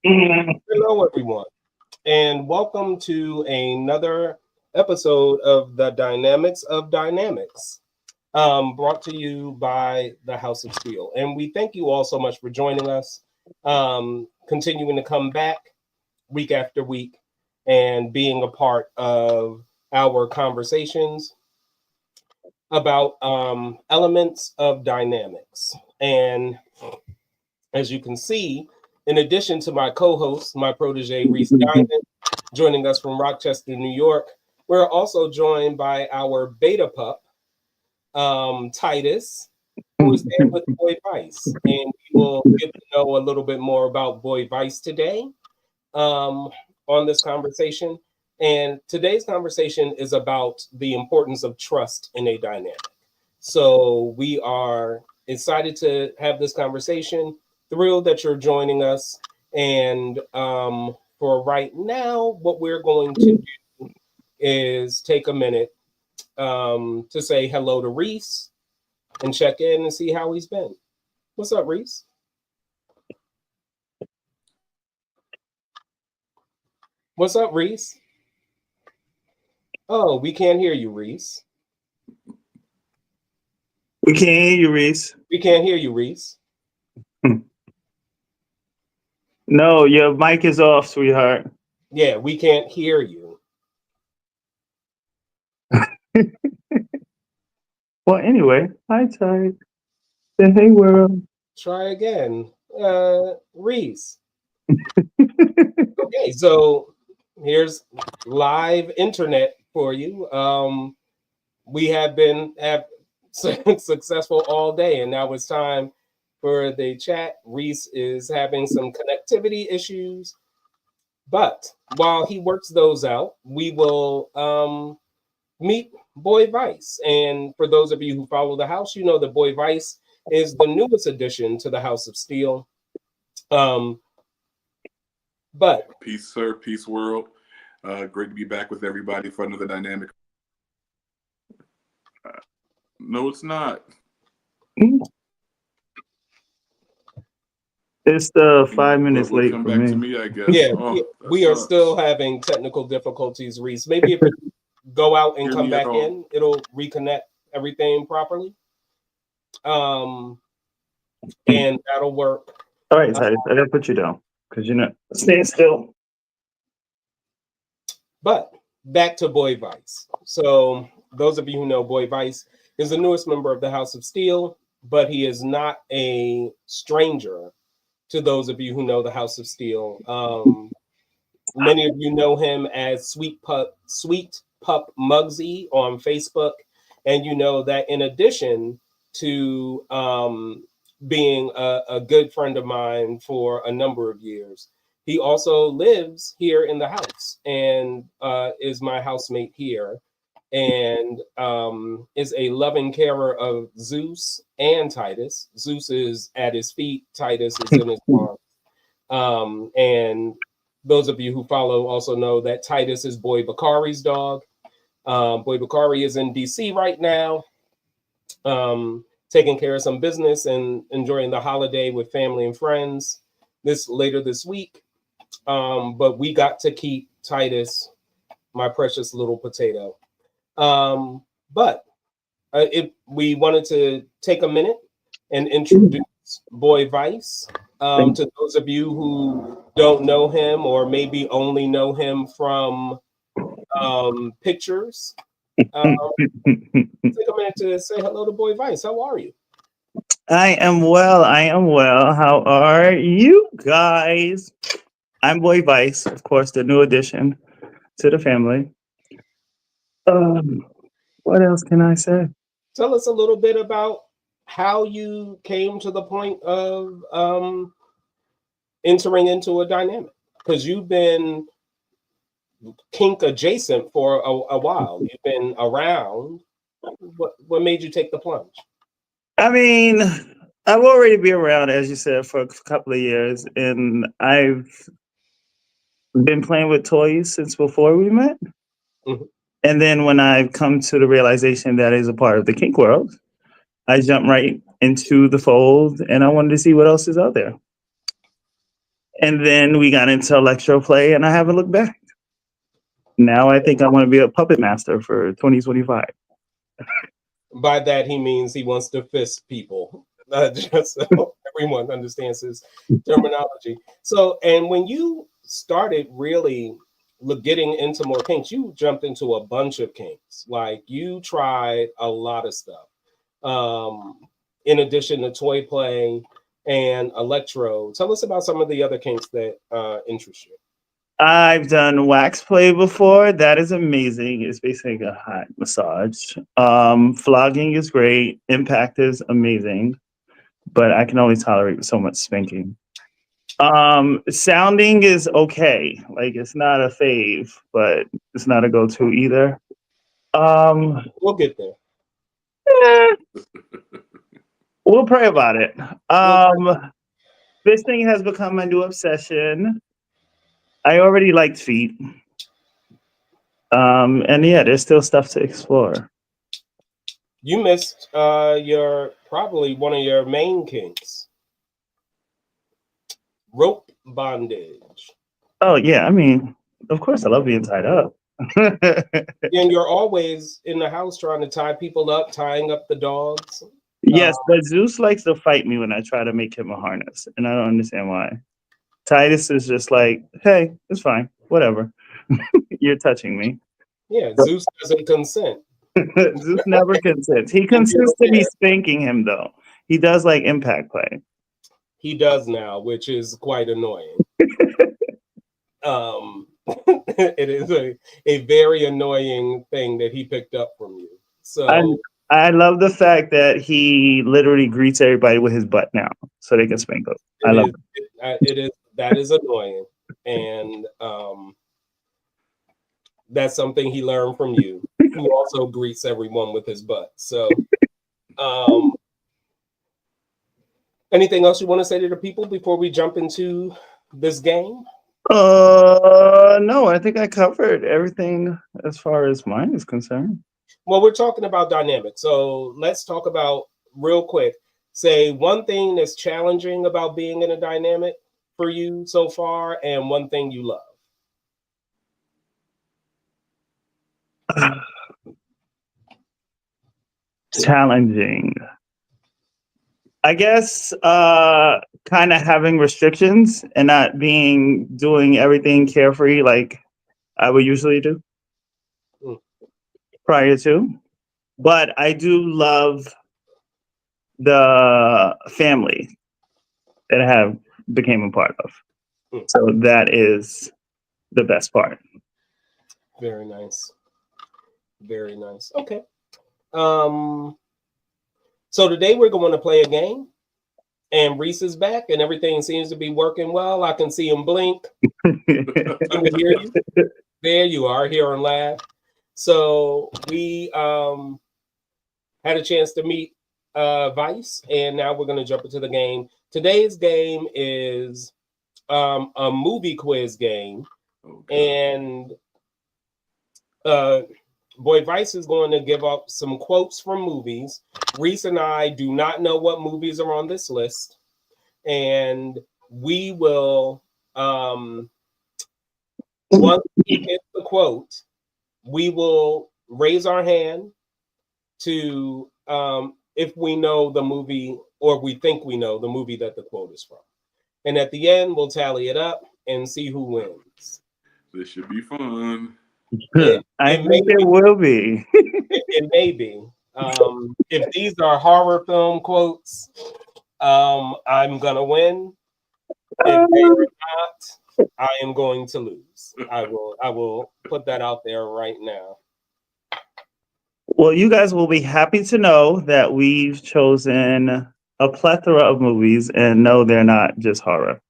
Hello, everyone, and welcome to another episode of the Dynamics of Dynamics, brought to you by the House of Steel. And we thank you all so much for joining us, continuing to come back week after week and being a part of our conversations about elements of dynamics. And as you can see, in addition to my co-host, my protege, Reece Diamond, joining us from Rochester, New York, we're also joined by our beta pup, Titus, who is there with Boy Vice. And we will get to know a little bit more about Boy Vice today on this conversation. And today's conversation is about the importance of trust in a dynamic. So we are excited to have this conversation, thrilled that you're joining us. And for right now, what we're going to do is take a minute to say hello to Reece and check in and see how he's been. What's up, Reece? What's up, Reece? Oh, we can't hear you, Reece. We can't hear you, Reece. We can't hear you, Reece. No, your mic is off, sweetheart. Yeah, we can't hear you. Well, anyway, hi, Ty. Say hey, world. Try again. Reece. Okay, so here's live internet for you. We have been successful all day, and now it's time for the chat. Reece is having some connectivity issues, but while he works those out, we will meet Boy Vice. And for those of you who follow the house, you know that Boy Vice is the newest addition to the House of Steel. But peace, sir. Peace, world. Great to be back with everybody for another dynamic. No, it's not. It's 5 minutes late come for back me. to me, I guess. Yeah, we are still having technical difficulties, Reece. Maybe if it go out and come back in, it'll reconnect everything properly. And that'll work. All right, Ty, I gotta put you down because you're not staying still. But back to Boy Vice. So those of you who know, Boy Vice is the newest member of the House of Steel, but he is not a stranger to those of you who know the House of Steel. Many of you know him as Sweet Pup Muggsy on Facebook, and you know that in addition to being a good friend of mine for a number of years, he also lives here in the house and is my housemate here, and is a loving carer of Zeus and Titus. Zeus is at his feet, Titus is in his arms. And those of you who follow also know that Titus is Boy Bakari's dog. Boy Bakari is in DC right now, taking care of some business and enjoying the holiday with family and friends later this week. But we got to keep Titus, my precious little potato. But we wanted to take a minute and introduce Boy Vice to those of you who don't know him or maybe only know him from pictures. Take a minute to say hello to Boy Vice. How are you? I am well. How are you guys? I'm Boy Vice, of course, the new addition to the family. What else can I say? Tell us a little bit about how you came to the point of entering into a dynamic, because you've been kink adjacent for a while. You've been around. What made you take the plunge? I mean, I've already been around, as you said, for a couple of years, and I've been playing with toys since before we met. Mm-hmm. And then when I've come to the realization that is a part of the kink world, I jumped right into the fold, and I wanted to see what else is out there. And then we got into electro play, and I haven't looked back. Now I think I want to be a puppet master for 2025. By that, he means he wants to fist people. Just so everyone understands his terminology. So, and when you started really getting into more kinks, you jumped into a bunch of kinks. Like you tried a lot of stuff. In addition to toy play and electro, tell us about some of the other kinks that interest you. I've done wax play before. That is amazing. It's basically a hot massage. Flogging is great. Impact is amazing, but I can only tolerate so much spanking. Sounding is okay. Like it's not a fave, but it's not a go-to either. We'll get there. We'll pray about it. Fisting has become my new obsession. I already liked feet. And yeah, there's still stuff to explore. You missed your probably one of your main kinks. Rope bondage. Oh yeah, I mean, of course I love being tied up. And you're always in the house trying to tie people up, tying up the dogs. Yes, but Zeus likes to fight me when I try to make him a harness, and I don't understand why. Titus is just like, hey, it's fine, whatever. You're touching me. Yeah, Zeus doesn't consent. Zeus never consents. He consents to me spanking him, though. He does like impact play. He does now, which is quite annoying. It is a very annoying thing that he picked up from you. So I love the fact that he literally greets everybody with his butt now, so they can spank him. I love it. That is annoying, and that's something he learned from you, who also greets everyone with his butt. So, anything else you want to say to the people before we jump into this game? No, I think I covered everything as far as mine is concerned. Well, we're talking about dynamics, so let's talk about real quick. Say one thing that's challenging about being in a dynamic for you so far, and one thing you love. Challenging. I guess kind of having restrictions and not doing everything carefree like I would usually do prior to. But I do love the family that I have became a part of. So that is the best part. Very nice. Very nice. Okay. So today we're going to play a game, and Reece is back, and everything seems to be working well. I can see him blink. I can hear you. There you are, here and laugh. So we had a chance to meet Vice, and now we're going to jump into the game. Today's game is a movie quiz game, and Boy Vice is going to give up some quotes from movies. Reece and I do not know what movies are on this list, and we will once we get the quote, we will raise our hand to if we know the movie or we think we know the movie that the quote is from. And at the end, we'll tally it up and see who wins. This should be fun. I think it will be. It may be. If these are horror film quotes, I'm going to win. If they are not, I am going to lose. I will put that out there right now. Well, you guys will be happy to know that we've chosen a plethora of movies, and no, they're not just horror.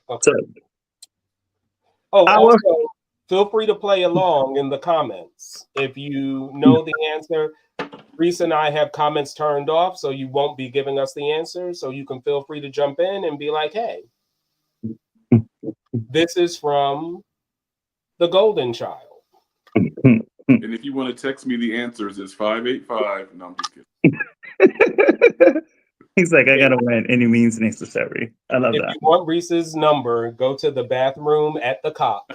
Okay. So, also, feel free to play along in the comments. If you know the answer, Reece and I have comments turned off, so you won't be giving us the answer. So you can feel free to jump in and be like, hey, this is from The Golden Child. And if you want to text me the answers, it's 585. No, I'm just kidding. He's like, I gotta win any means necessary. I love If that. you want Reese's number, go to the bathroom at the cop,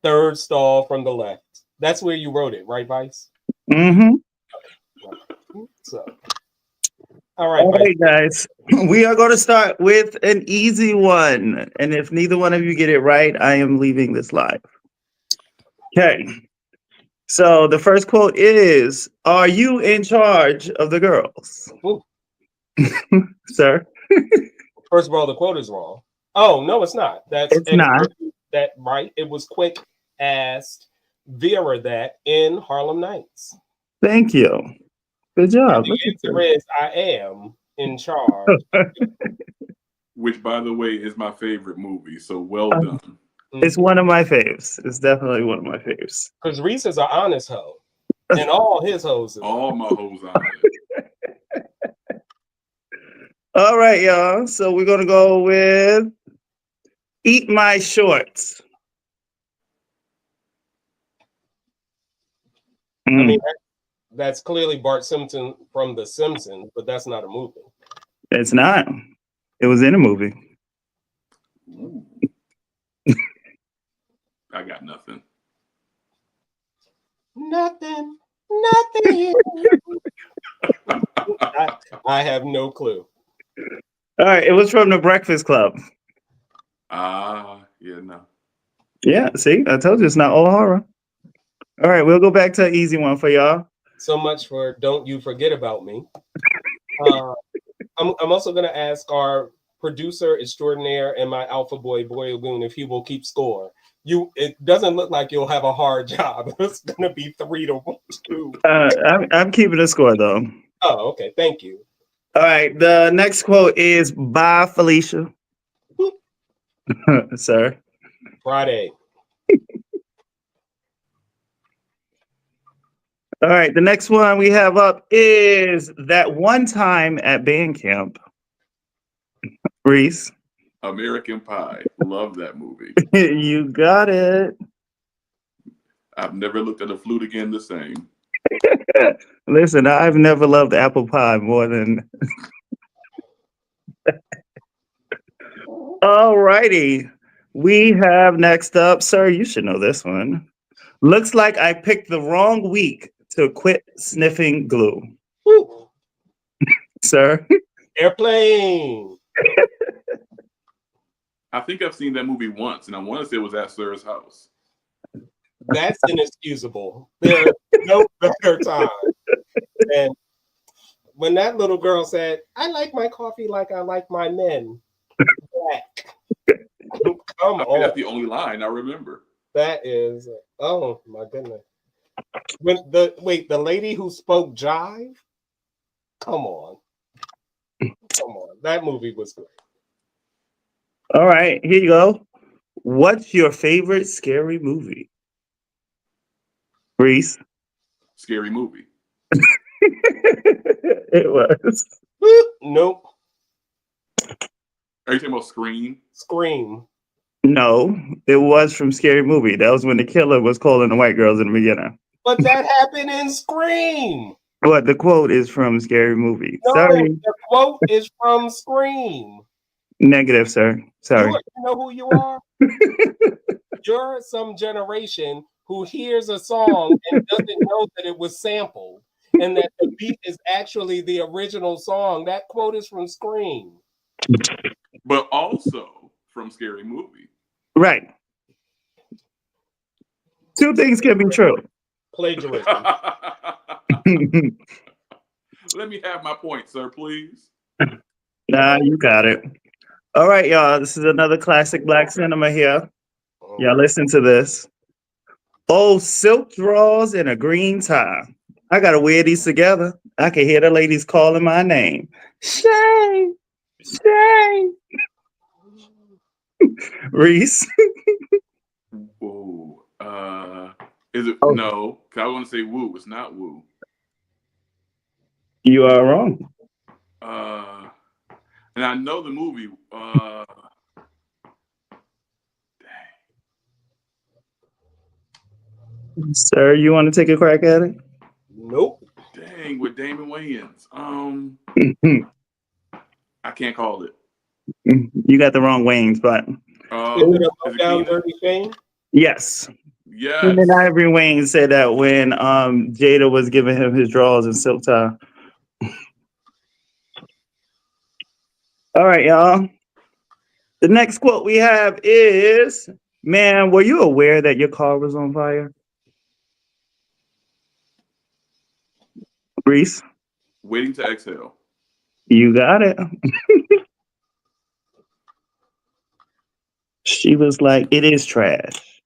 third stall from the left. That's where you wrote it, right, Vice? Mm-hmm. So, all right, All Vice. right, guys. We are going to start with an easy one. And if neither one of you get it right, I am leaving this live. Okay. So the first quote is, are you in charge of the girls? Ooh. Sir? First of all, the quote is wrong. Oh, no, it's not. It's not. That right. It was Quick asked Vera that in Harlem Nights. Thank you. Good job. And the answer is I am in charge. Which, by the way, is my favorite movie. So well done. It's one of my faves. It's definitely one of my faves. Because Reese is an honest hoe. And all his hoes. All my hoes on it. All right, y'all. So we're going to go with Eat My Shorts. I mean, that's clearly Bart Simpson from The Simpsons, but that's not a movie. It's not. It was in a movie. Ooh. I got nothing. Nothing. I have no clue. All right, it was from The Breakfast Club. Yeah, no. Yeah, see, I told you it's not all horror. All right, we'll go back to an easy one for y'all. So much for Don't You Forget About Me. I'm also going to ask our producer extraordinaire and my alpha boy, Boy Lagoon, if he will keep score. It doesn't look like you'll have a hard job. It's going to be 3-2. I'm keeping a score, though. Oh, okay. Thank you. All right, the next quote is, bye, Felicia. Sir? Friday. All right, the next one we have up is That One Time at Band Camp. Reese? American Pie. Love that movie. You got it. I've never looked at a flute again the same. Listen, I've never loved apple pie more than... All righty. We have next up, sir, you should know this one. Looks like I picked the wrong week to quit sniffing glue. Woo. Sir? Airplane. I think I've seen that movie once, and I want to say it was at Sir's house. That's inexcusable. There's no better time. And when that little girl said, I like my coffee like I like my men. Black. Come on. That's the only line I remember. That is, oh my goodness. The lady who spoke jive? Come on. Come on. That movie was great. All right, here you go. What's your favorite scary movie? Reese? Scary Movie. It was. Nope. Are you talking about Scream? Scream. No, it was from Scary Movie. That was when the killer was calling the white girls in the beginning. But that happened in Scream. But the quote is from Scary Movie. No, Sorry. the quote is from Scream. Negative, sir. Sorry. You know who you are? You're some generation who hears a song and doesn't know that it was sampled and that the beat is actually the original song. That quote is from Scream. But also from Scary Movie. Right. Two things can be true. Plagiarism. Let me have my point, sir, please. Nah, you got it. All right, y'all. This is another classic black cinema here. Y'all listen to this. Oh, silk drawers and a green tie. I gotta wear these together. I can hear the ladies calling my name. Shay! Shay! Reese? Whoa. Is it? Oh. No. I want to say woo. It's not woo. You are wrong. And I know the movie. Sir, you want to take a crack at it? Nope. Dang, with Damon Wayans Wayans. I can't call it. You got the wrong Waynes, but Is it a Is it down Keenan? dirty shame? yes. Yes. And Ivory Wayne said that when Jada was giving him his drawers and silk tie. All right, y'all. The next quote we have is, man, were you aware that your car was on fire? Reese, Waiting to exhale. you got it. She was like, it is trash.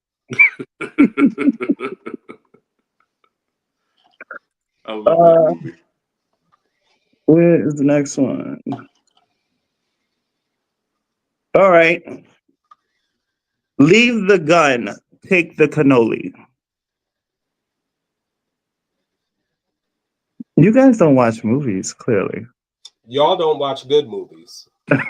I love that movie. Where is the next one? All right. Leave the gun, take the cannoli. You guys don't watch movies, clearly. Y'all don't watch good movies. That's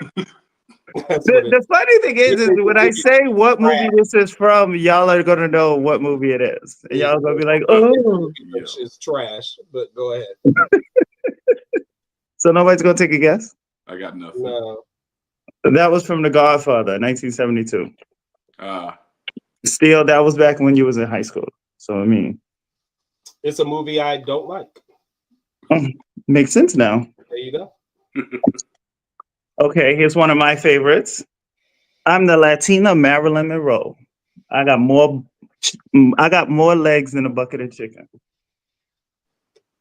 what The funny thing is when I say what movie this is from, y'all are gonna know what movie it is. And y'all gonna be like, oh. Which is trash, but go ahead. So nobody's gonna take a guess? I got nothing. No. That was from The Godfather, 1972. Still, that was back when you was in high school. So I mean, it's a movie I don't like. Makes sense now. There you go. Okay, here's one of my favorites. I'm the Latina Marilyn Monroe. I got more legs than a bucket of chicken.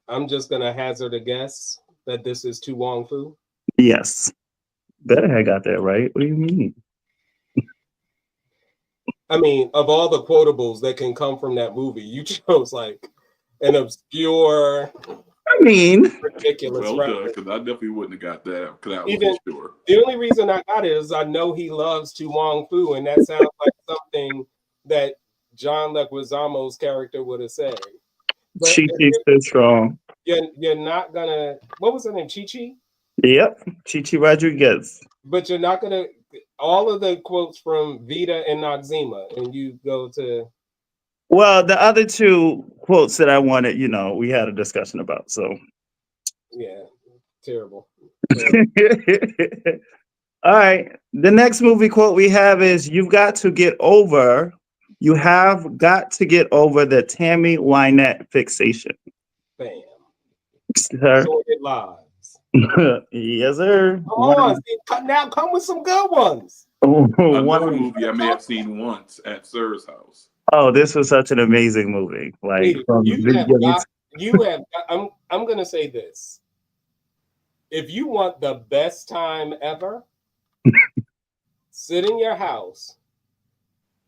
I'm just gonna hazard a guess that this is Tu Wong Fu. Yes. Better have got that right. What do you mean? I mean, of all the quotables that can come from that movie, you chose like an obscure, ridiculous. Well done, because I definitely wouldn't have got that because I Even, wasn't sure. The only reason I got it is I know he loves Tu Wong Fu, and that sounds like something that John Leguizamo's character would have said. Chi Chi's so strong. You're not gonna. What was her name? Chi Chi. Yep, Chi Chi Rodriguez. But you're not gonna. All of the quotes from Vita and Noxzema, and you go to. Well, the other two quotes that I wanted, we had a discussion about. So. Yeah, terrible. All right. The next movie quote we have is, you have got to get over the Tammy Wynette fixation. Bam. Sir. So it lives. Yes, sir. Come on. Now come with some good ones. Another movie I may have seen once at Sir's house. Oh, this was such an amazing movie. Like, I'm going to say this. If you want the best time ever, sit in your house,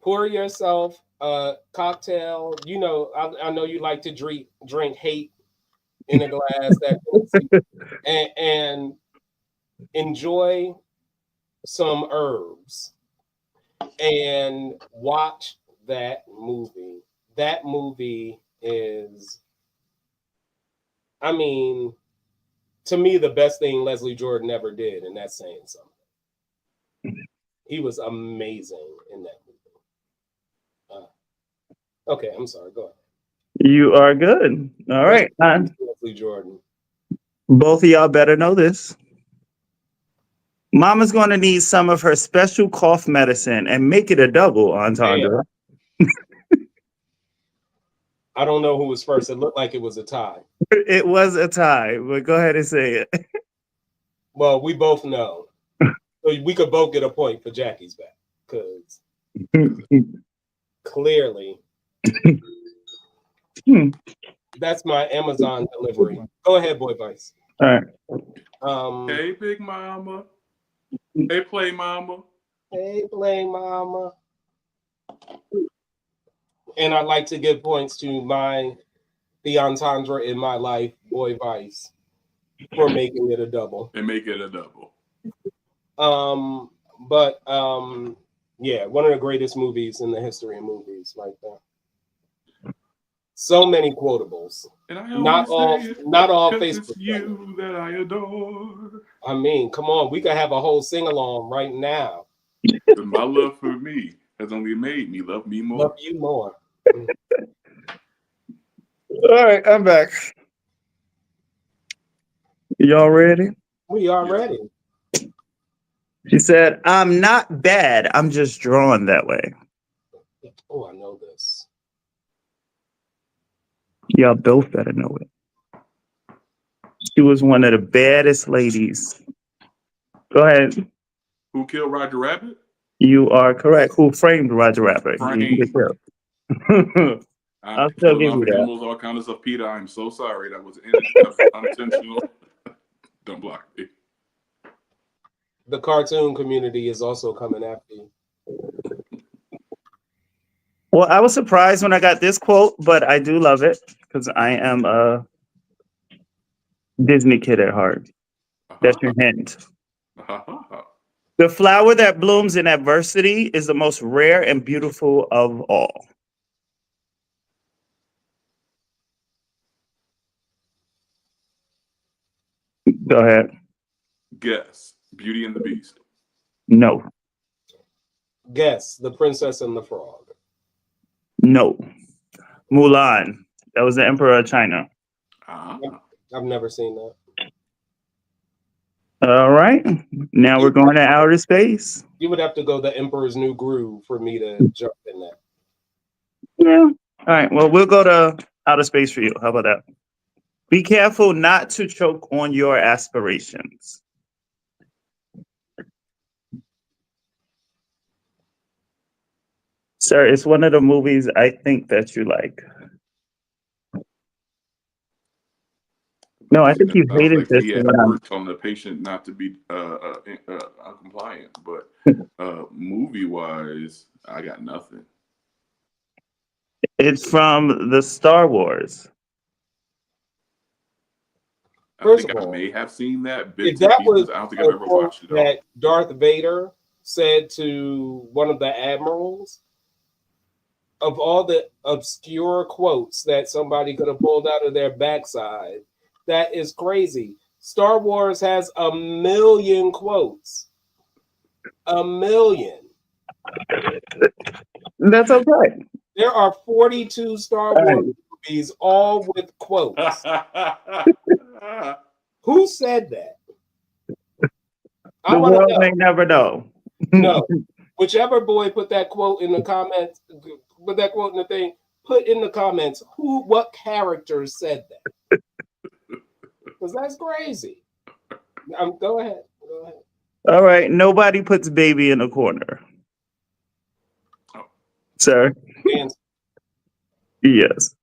pour yourself a cocktail. I know you like to drink hate in a glass, and enjoy some herbs and watch that movie. That movie is, to me, the best thing Leslie Jordan ever did, and that's saying something. He was amazing in that movie. Okay, I'm sorry. Go ahead. You are good. All right. Leslie Jordan. Both of y'all better know this. Mama's going to need some of her special cough medicine and make it a double, Entendre. I don't know who was first. It looked like it was a tie. It was a tie, but go ahead and say it. Well, we both know. So we could both get a point for Jackie's back, because clearly that's my Amazon delivery. Go ahead, Boy Vice. All right. Hey, Big Mama. Hey, Play Mama. Hey, Play Mama. And I'd like to give points to the entendre in my life, Boy Vice, for making it a double. And make it a double. Yeah, one of the greatest movies in the history of movies, right there. So many quotables. And not all Facebook. It's you that I adore. Come on, we could have a whole sing along right now. My love for me has only made me love me more. Love you more. All right, I'm back. Y'all ready? We are Yes. ready. She said, I'm not bad. I'm just drawn that way. Oh, I know this. Y'all both better know it. She was one of the baddest ladies. Go ahead. Who killed Roger Rabbit? You are correct. Who framed Roger Rabbit? Framed. I'll still Killing give off you that. animals, all kinds of stuff. Peter, I'm so sorry. That was unintentional. Don't block me. The cartoon community is also coming after you. Well, I was surprised when I got this quote, but I do love it because I am a Disney kid at heart. That's your hint. The flower that blooms in adversity is the most rare and beautiful of all. Go ahead. Guess. Beauty and the Beast. No. Guess The Princess and the Frog. No. Mulan. That was the Emperor of China. I've never seen that. All right. Now we're going to outer space. You would have to go The Emperor's New Groove for me to jump in that. Yeah. All right. Well, we'll go to outer space for you. How about that? Be careful not to choke on your aspirations. Sir, it's one of the movies I think that you like. No, I think you hated like this he had one. worked on the patient not to be compliant, but movie wise, I got nothing. It's from the Star Wars. I think I may have seen that bits and pieces. I don't think I've ever watched it all. That Darth Vader said to one of the admirals, of all the obscure quotes that somebody could have pulled out of their backside, that is crazy. Star Wars has 1 million quotes. 1 million. That's okay. There are 42 Star Wars movies, all with quotes. Who said that? The world may never know. No. Whichever boy put that quote in the comments, put that quote in the thing, put in the comments what character said that. Because that's crazy. Go ahead. Go ahead. All right. Nobody puts baby in a corner. Sir? Answer. Yes.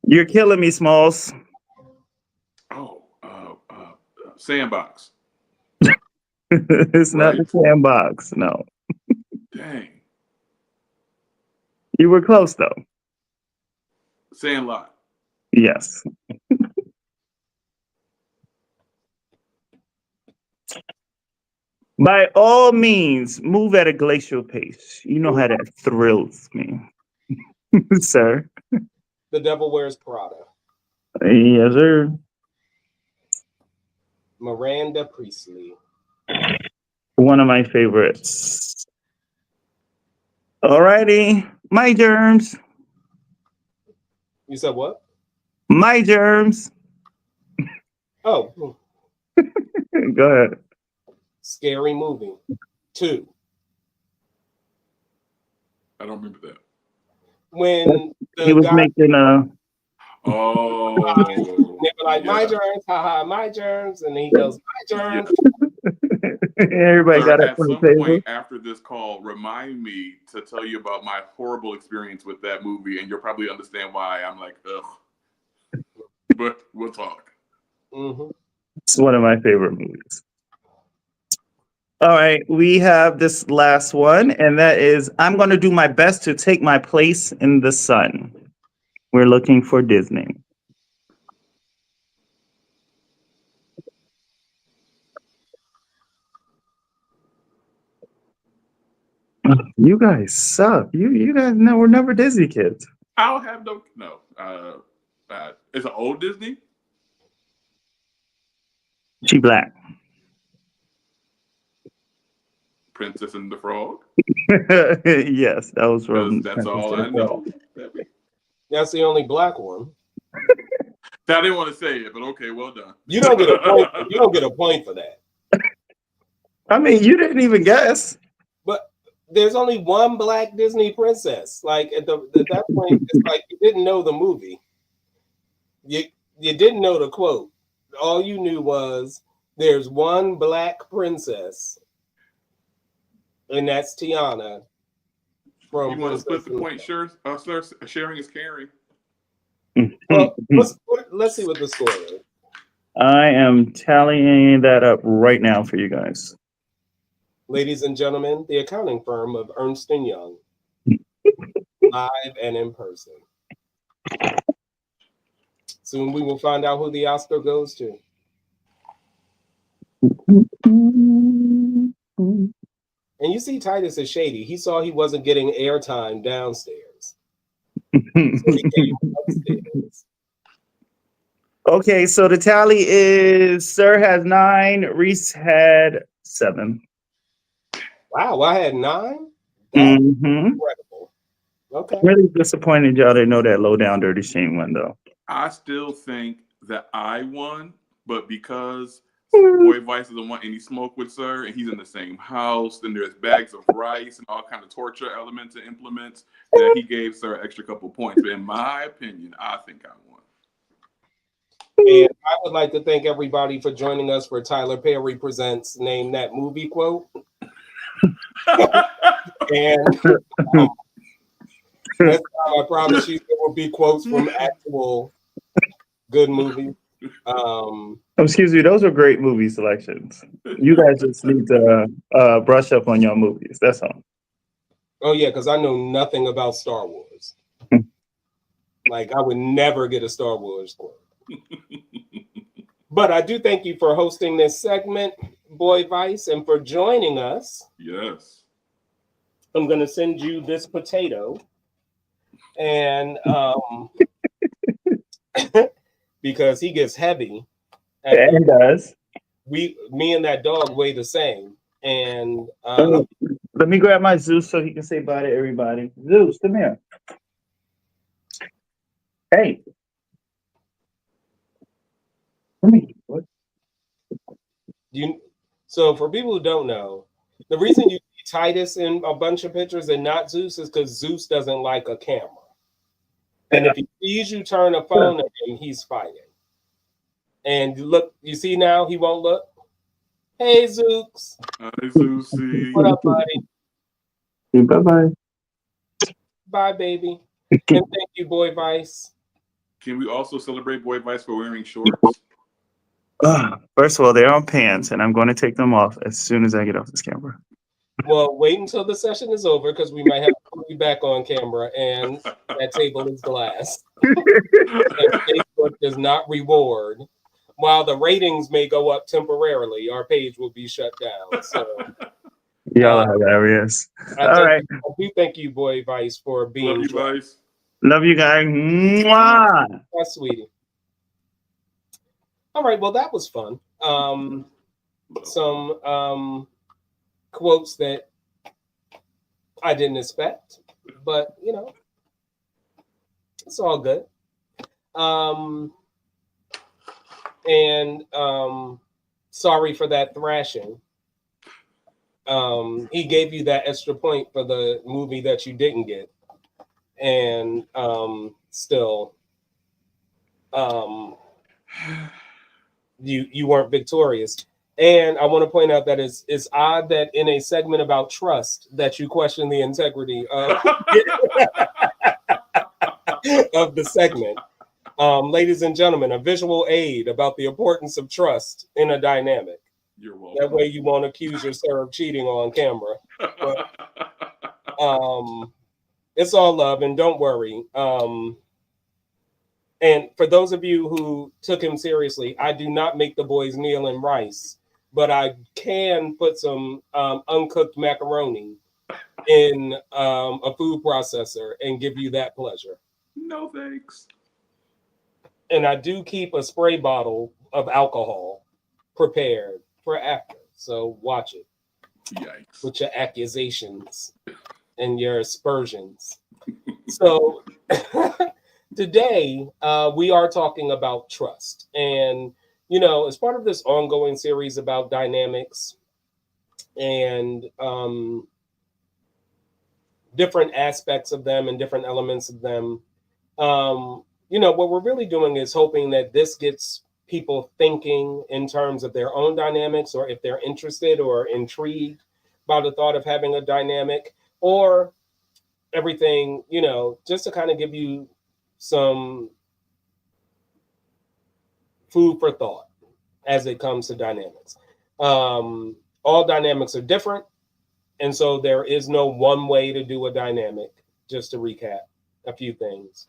You're killing me, Smalls. Sandbox. It's not the sandbox, no. Dang. You were close, though. Sandlot. Yes. By all means, move at a glacial pace. You know how that thrills me. Sir? The Devil Wears Prada. Yes, sir. Miranda Priestley. One of my favorites. All righty. My germs. You said what? My germs. Oh. Go ahead. Scary Movie 2. I don't remember that. When he was making a... Oh. They were like, my germs, haha, my germs. And then he goes, my germs. Everybody got it at some point after this call, remind me to tell you about my horrible experience with that movie, and you'll probably understand why I'm like, ugh. But we'll talk. Mm-hmm. It's one of my favorite movies. All right, we have this last one, and that is, I'm going to do my best to take my place in the sun. We're looking for Disney. You guys suck. You guys were never Disney kids. I'll have no. It's an old Disney. She black. Princess and the Frog. Yes, that was from. That's all I know. That's the only black one. I didn't want to say it, but okay, well done. You don't get a point. You don't get a point for that. I mean, you didn't even guess. But there's only one black Disney princess. Like at that point, it's like you didn't know the movie. You didn't know the quote. All you knew was there's one black princess, and that's Tiana. From You want to split the point? Princess Sure, sharing is caring. Well, let's see what the score is. I am tallying that up right now for you guys. Ladies and gentlemen, the accounting firm of Ernst & Young, live and in person. Soon we will find out who the Oscar goes to. And you see Titus is shady. He saw he wasn't getting airtime downstairs. So he came upstairs. Okay, so the tally is Sir has 9, Reece had 7. Wow, I had 9? That's incredible. Okay. Really disappointed y'all didn't know that low down dirty shame one though. I still think that I won, but because Boy Vice doesn't want any smoke with Sir, and he's in the same house, and there's bags of rice and all kind of torture elements and implements, that he gave Sir an extra couple points. But in my opinion, I think I won. And I would like to thank everybody for joining us for Tyler Perry Presents Name That Movie Quote. And next time, I promise you there will be quotes from actual good movies. Excuse me, those are great movie selections. You guys just need to brush up on your movies. That's all. Oh yeah, because I know nothing about Star Wars. Like I would never get a Star Wars quote. But I do thank you for hosting this segment, Boy Vice, and for joining us. Yes. I'm going to send you this potato. And because he gets heavy. And does. Me and that dog weigh the same. And let me grab my Zeus so he can say bye to everybody. Zeus, come here. Hey. What? So for people who don't know, the reason you see Titus in a bunch of pictures and not Zeus is because Zeus doesn't like a camera. And if he sees you turn a phone at him, he's fighting. And look, you see now he won't look. Hey Zeus. Hi Zeusy. What up, buddy? Bye-bye. Bye, baby. And thank you, Boy Vice. Can we also celebrate Boy Vice for wearing shorts? First of all, they're on pants, and I'm going to take them off as soon as I get off this camera. Well, wait until the session is over because we might have to put you back on camera, and that table is glass. And Facebook does not reward. While the ratings may go up temporarily, our page will be shut down. So, y'all are hilarious. All right. I do thank you, Boy Vice, for being. Love you, Vice. Love you guys. Mwah. That's sweetie. All right, well, that was fun. Some quotes that I didn't expect, but you know, it's all good. Sorry for that thrashing. He gave you that extra point for the movie that you didn't get, and still, you weren't victorious. And I want to point out that it's odd that in a segment about trust that you question the integrity of, of the segment. Ladies and gentlemen, a visual aid about the importance of trust in a dynamic. You're welcome. That way you won't accuse yourself of cheating on camera. But, it's all love, and don't worry. And for those of you who took him seriously, I do not make the boys kneel in rice, but I can put some uncooked macaroni in a food processor and give you that pleasure. No thanks. And I do keep a spray bottle of alcohol prepared for after. So watch it. Yikes. With your accusations and your aspersions. So Today, we are talking about trust. And, as part of this ongoing series about dynamics and different aspects of them and different elements of them, what we're really doing is hoping that this gets people thinking in terms of their own dynamics, or if they're interested or intrigued by the thought of having a dynamic, or everything, just to kind of give you some food for thought as it comes to dynamics. All dynamics are different. And so there is no one way to do a dynamic, just to recap a few things.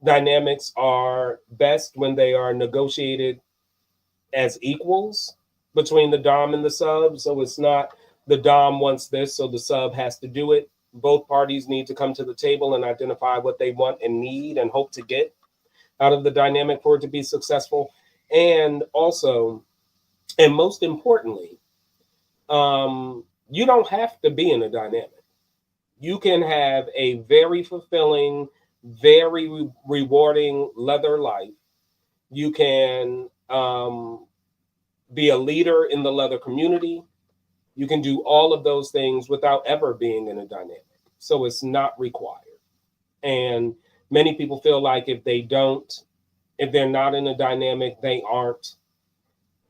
Dynamics are best when they are negotiated as equals between the dom and the sub. So it's not the dom wants this, so the sub has to do it. Both parties need to come to the table and identify what they want and need and hope to get out of the dynamic for it to be successful. And also, and most importantly, you don't have to be in a dynamic. You can have a very fulfilling, very rewarding leather life. You can be a leader in the leather community. You can do all of those things without ever being in a dynamic. So it's not required. And many people feel like if they're not in a dynamic, they aren't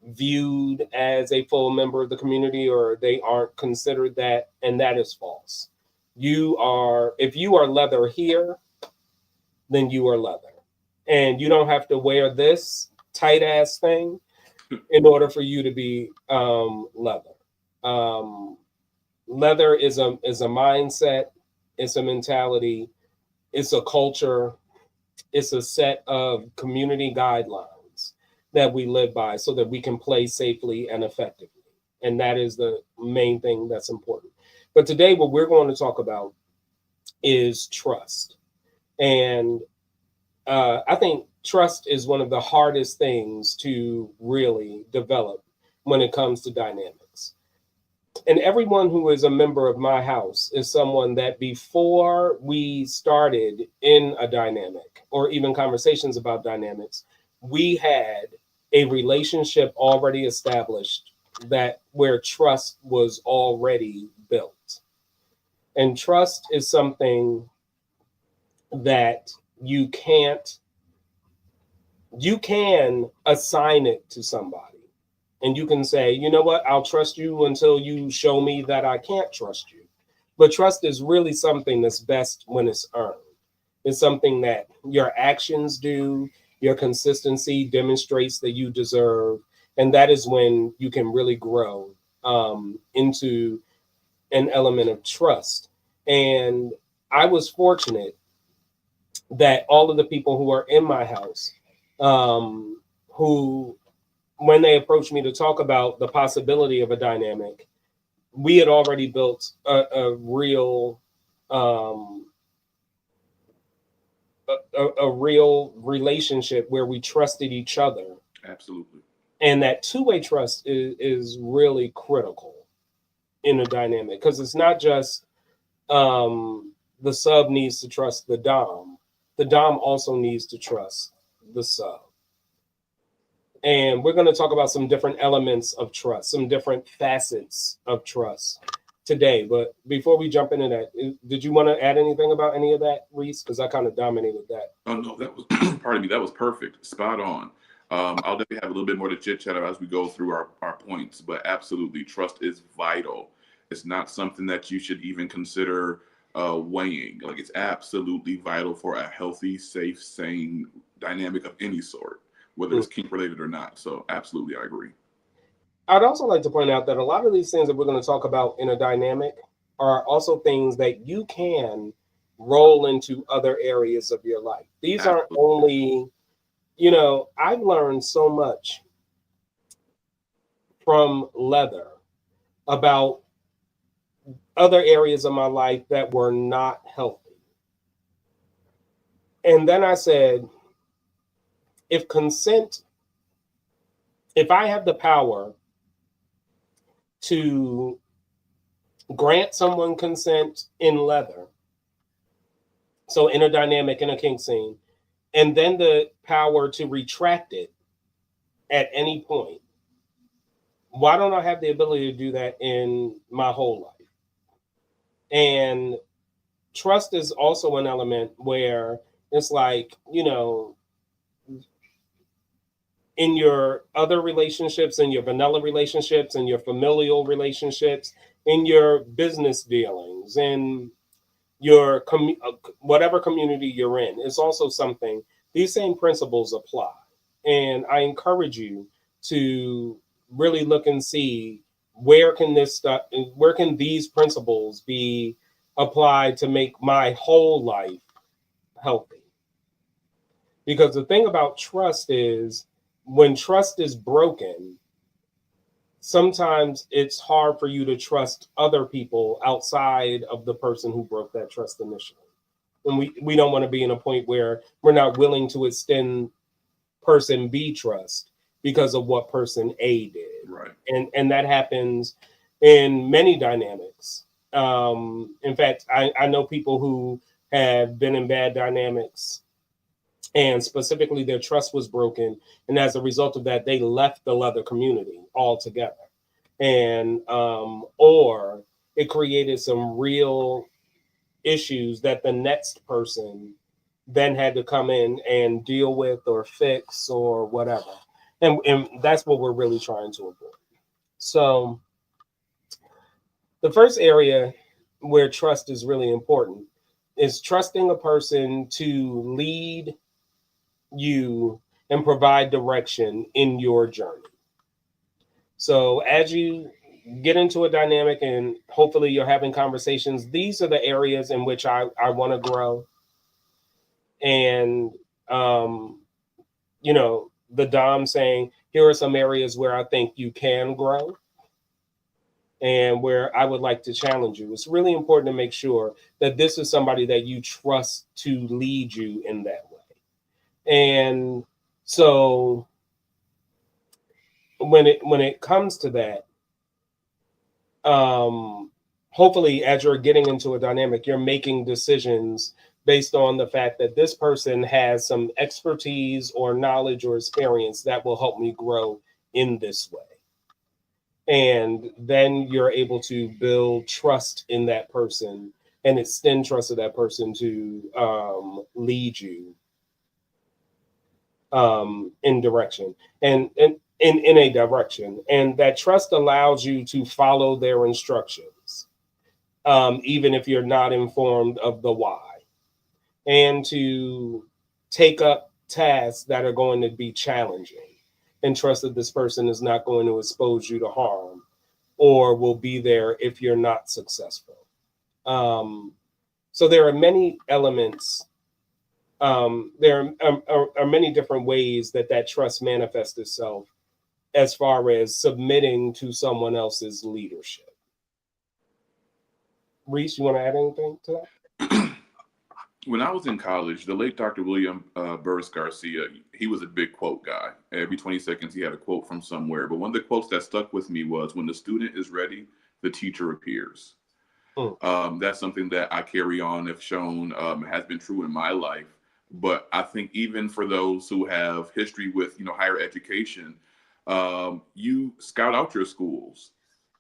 viewed as a full member of the community, or they aren't considered that. And that is false. If you are leather here, then you are leather. And you don't have to wear this tight ass thing in order for you to be leather. Leather is a mindset, it's a mentality, it's a culture, it's a set of community guidelines that we live by so that we can play safely and effectively. And that is the main thing that's important. But today, what we're going to talk about is trust. And I think trust is one of the hardest things to really develop when it comes to dynamics. And everyone who is a member of my house is someone that before we started in a dynamic or even conversations about dynamics, we had a relationship already established where trust was already built. And trust is something that you can assign it to somebody. And you can say, you know what, I'll trust you until you show me that I can't trust you. But trust is really something that's best when it's earned. It's something that your actions do, your consistency demonstrates that you deserve. And that is when you can really grow into an element of trust. And I was fortunate that all of the people who are in my house, who, when they approached me to talk about the possibility of a dynamic, we had already built a real relationship where we trusted each other. Absolutely. And that two-way trust is really critical in a dynamic, because it's not just the sub needs to trust the dom. The dom also needs to trust the sub. And we're going to talk about some different elements of trust, some different facets of trust today. But before we jump into that, did you want to add anything about any of that, Reece? Because I kind of dominated that. Oh, no, that was, pardon me, that was perfect. Spot on. I'll definitely have a little bit more to chit chat about as we go through our points, but absolutely, trust is vital. It's not something that you should even consider weighing. Like, it's absolutely vital for a healthy, safe, sane dynamic of any sort, whether it's kink related or not. So absolutely, I agree. I'd also like to point out that a lot of these things that we're going to talk about in a dynamic are also things that you can roll into other areas of your life. These aren't only, I've learned so much from leather about other areas of my life that were not healthy. And then I said, if I have the power to grant someone consent in leather, So in a dynamic, in a kink scene, and then the power to retract it at any point. Why don't I have the ability to do that in my whole life? And trust is also an element where it's like, in your other relationships, in your vanilla relationships, in your familial relationships, in your business dealings, in your whatever community you're in, it's also something, these same principles apply. And I encourage you to really look and see where can these principles be applied to make my whole life healthy. Because the thing about trust is, when trust is broken, sometimes it's hard for you to trust other people outside of the person who broke that trust initially. And we don't want to be in a point where we're not willing to extend person B trust because of what person A did. Right. And that happens in many dynamics. In fact, I know people who have been in bad dynamics, and specifically their trust was broken, and as a result of that, they left the leather community altogether. And or it created some real issues that the next person then had to come in and deal with or fix or whatever. And that's what we're really trying to avoid. So the first area where trust is really important is trusting a person to lead you and provide direction in your journey. So as you get into a dynamic and hopefully you're having conversations, these are the areas in which I want to grow. And, the Dom saying, here are some areas where I think you can grow and where I would like to challenge you. It's really important to make sure that this is somebody that you trust to lead you in that way. And so when it comes to that, hopefully as you're getting into a dynamic, you're making decisions based on the fact that this person has some expertise or knowledge or experience that will help me grow in this way. And then you're able to build trust in that person and extend trust to that person to lead you in direction and in a direction. And that trust allows you to follow their instructions, even if you're not informed of the why, and to take up tasks that are going to be challenging and trust that this person is not going to expose you to harm or will be there if you're not successful. So there are many elements. There are many different ways that trust manifests itself as far as submitting to someone else's leadership. Reece, you want to add anything to that? When I was in college, the late Dr. William Burris Garcia, he was a big quote guy. Every 20 seconds, he had a quote from somewhere. But one of the quotes that stuck with me was, when the student is ready, the teacher appears. That's something that I carry on, have shown, has been true in my life. But I think even for those who have history with, higher education, you scout out your schools.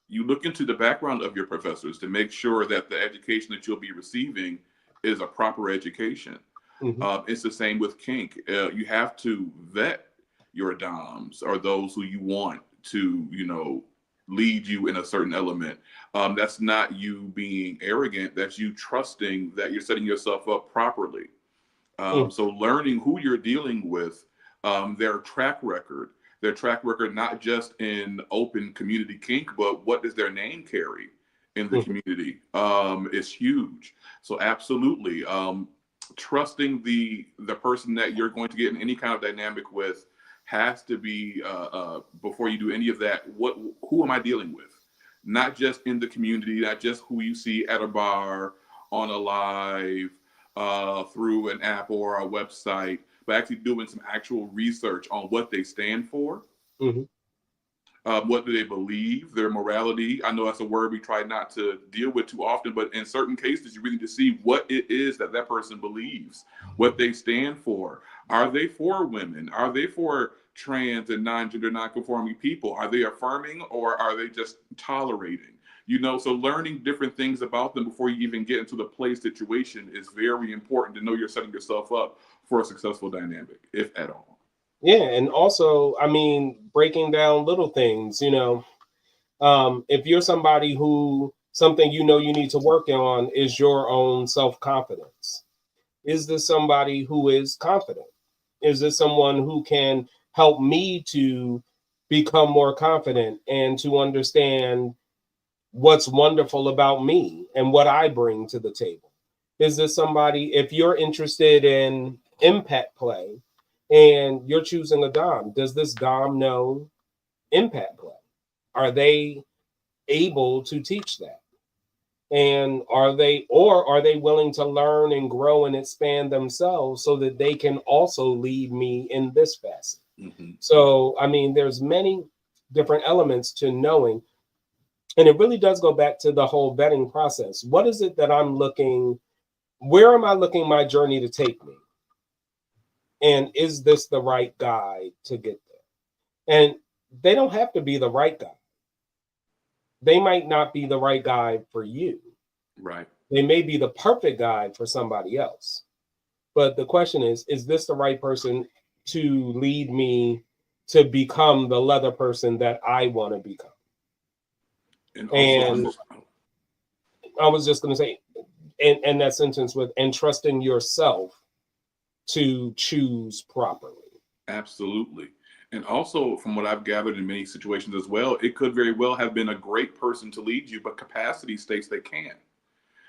You look into the background of your professors to make sure that the education that you'll be receiving is a proper education. Mm-hmm. It's the same with kink. You have to vet your doms or those who you want to, lead you in a certain element. That's not you being arrogant. That's you trusting that you're setting yourself up properly. So learning who you're dealing with, their track record not just in open community kink, but what does their name carry in the community, is huge. So absolutely, trusting the person that you're going to get in any kind of dynamic with has to be, before you do any of that, who am I dealing with? Not just in the community, not just who you see at a bar, on a live, through an app or a website, but actually doing some actual research on what they stand for. Mm-hmm. What do they believe? Their morality. I know that's a word we try not to deal with too often, but in certain cases, you really need to see what it is that that person believes, what they stand for. Are they for women? Are they for trans and non-gender, non-conforming people? Are they affirming, or are they just tolerating? You know, so learning different things about them before you even get into the play situation is very important to know you're setting yourself up for a successful dynamic, if at all. Yeah, and also, I mean, breaking down little things, if you're somebody who something you know you need to work on is your own self-confidence. Is this somebody who is confident? Is this someone who can help me to become more confident and to understand what's wonderful about me and what I bring to the table? Is this somebody, if you're interested in impact play and you're choosing a Dom, does this Dom know impact play? Are they able to teach that? And are they willing to learn and grow and expand themselves so that they can also lead me in this facet? Mm-hmm. So, I mean, there's many different elements to knowing. And it really does go back to the whole vetting process. What is it that where am I looking my journey to take me? And is this the right guy to get there? And they don't have to be the right guy. They might not be the right guy for you. Right. They may be the perfect guy for somebody else. But the question is this the right person to lead me to become the leather person that I want to become? And also, I was just going to say, and that sentence with, and trusting yourself to choose properly. absolutely. And also, from what I've gathered in many situations as well, it could very well have been a great person to lead you, but capacity states they can't.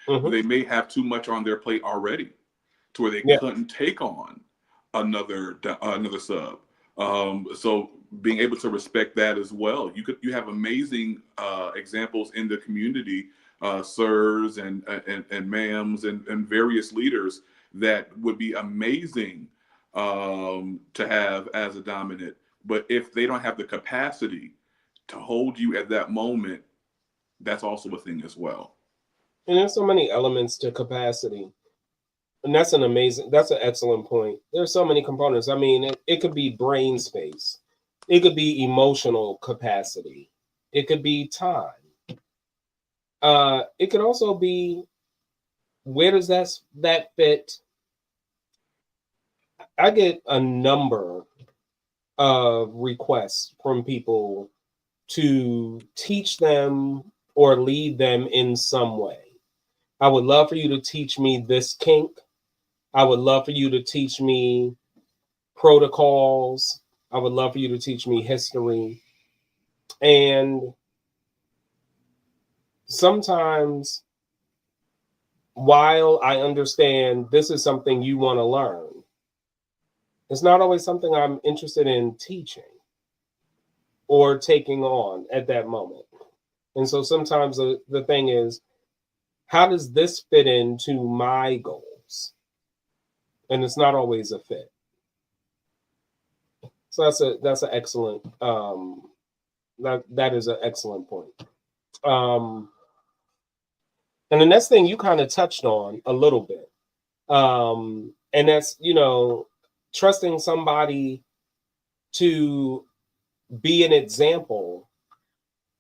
Mm-hmm. They may have too much on their plate already, to where they couldn't take on another sub. So being able to respect that as well. You have amazing examples in the community, sirs and ma'ams and various leaders that would be amazing to have as a dominant. But if they don't have the capacity to hold you at that moment, that's also a thing as well. And there's so many elements to capacity. And that's an excellent point. There's so many components. I mean, it could be brain space. It could be emotional capacity. It could be time. It could also be, where does that fit? I get a number of requests from people to teach them or lead them in some way. I would love for you to teach me this kink. I would love for you to teach me protocols. I would love for you to teach me history. And sometimes, while I understand this is something you want to learn, it's not always something I'm interested in teaching or taking on at that moment. And so sometimes the thing is, how does this fit into my goals? And it's not always a fit. So that's an excellent that is an excellent point. And the next thing you kind of touched on a little bit, and that's trusting somebody to be an example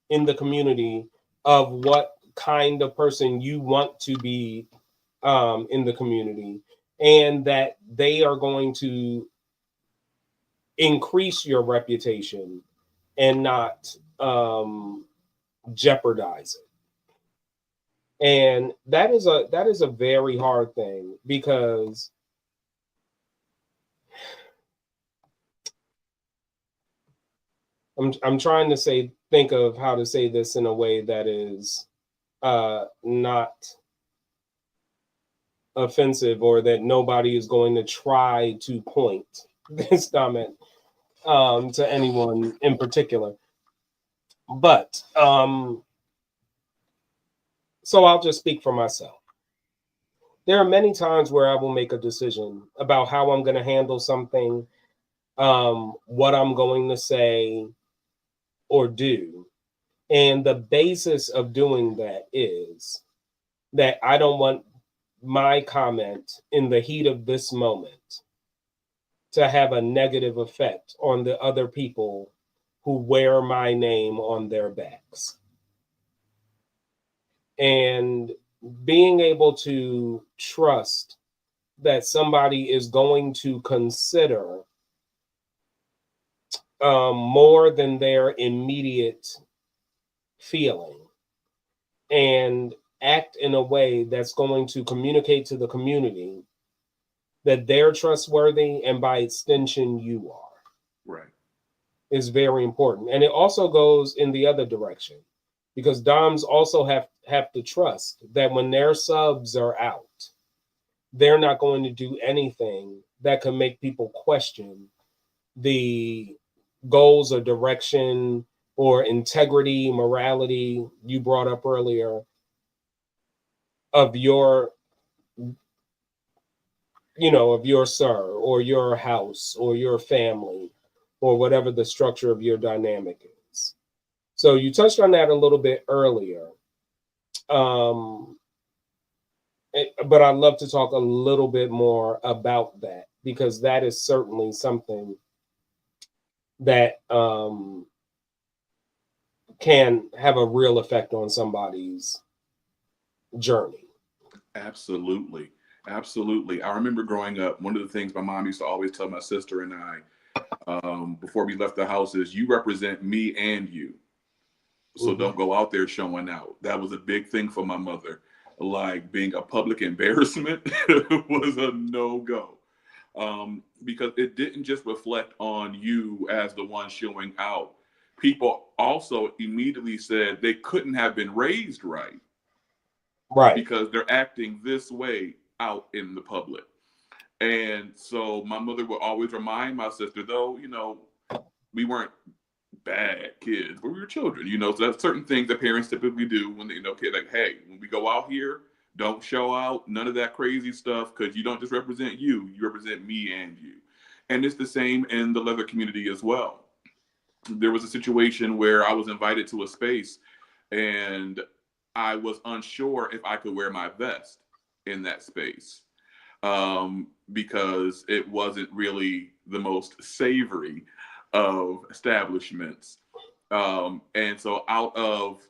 in the community of what kind of person you want to be in the community, and that they are going to increase your reputation and not jeopardize it. And that is a very hard thing, because I'm trying to think of how to say this in a way that is not offensive, or that nobody is going to try to point this comment to anyone in particular. But so I'll just speak for myself. There are many times where I will make a decision about how I'm going to handle something, what I'm going to say, or do. And the basis of doing that is that I don't want my comment in the heat of this moment to have a negative effect on the other people who wear my name on their backs. And being able to trust that somebody is going to consider more than their immediate feeling and act in a way that's going to communicate to the community that they're trustworthy, and by extension, you are. Right. Is very important. And it also goes in the other direction, because Doms also have to trust that when their subs are out, they're not going to do anything that can make people question the goals or direction or integrity, morality you brought up earlier of your, of your sir or your house or your family or whatever the structure of your dynamic is. So you touched on that a little bit earlier. But I'd love to talk a little bit more about that, because that is certainly something that can have a real effect on somebody's journey. Absolutely. Absolutely. I remember growing up, one of the things my mom used to always tell my sister and I before we left the house is, you represent me and you. So don't go out there showing out. That was a big thing for my mother. Like, being a public embarrassment was a no-go. Because it didn't just reflect on you as the one showing out. People also immediately said they couldn't have been raised right. Right. Because they're acting this way out in the public. And so my mother would always remind my sister, though, we weren't bad kids, but we were children, so that's certain things that parents typically do when they, kid, like, hey, when we go out here, don't show out, none of that crazy stuff, because you don't just represent you represent me and you. And it's the same in the leather community as well. There was a situation where I was invited to a space and I was unsure if I could wear my vest in that space, because it wasn't really the most savory of establishments. And so, out of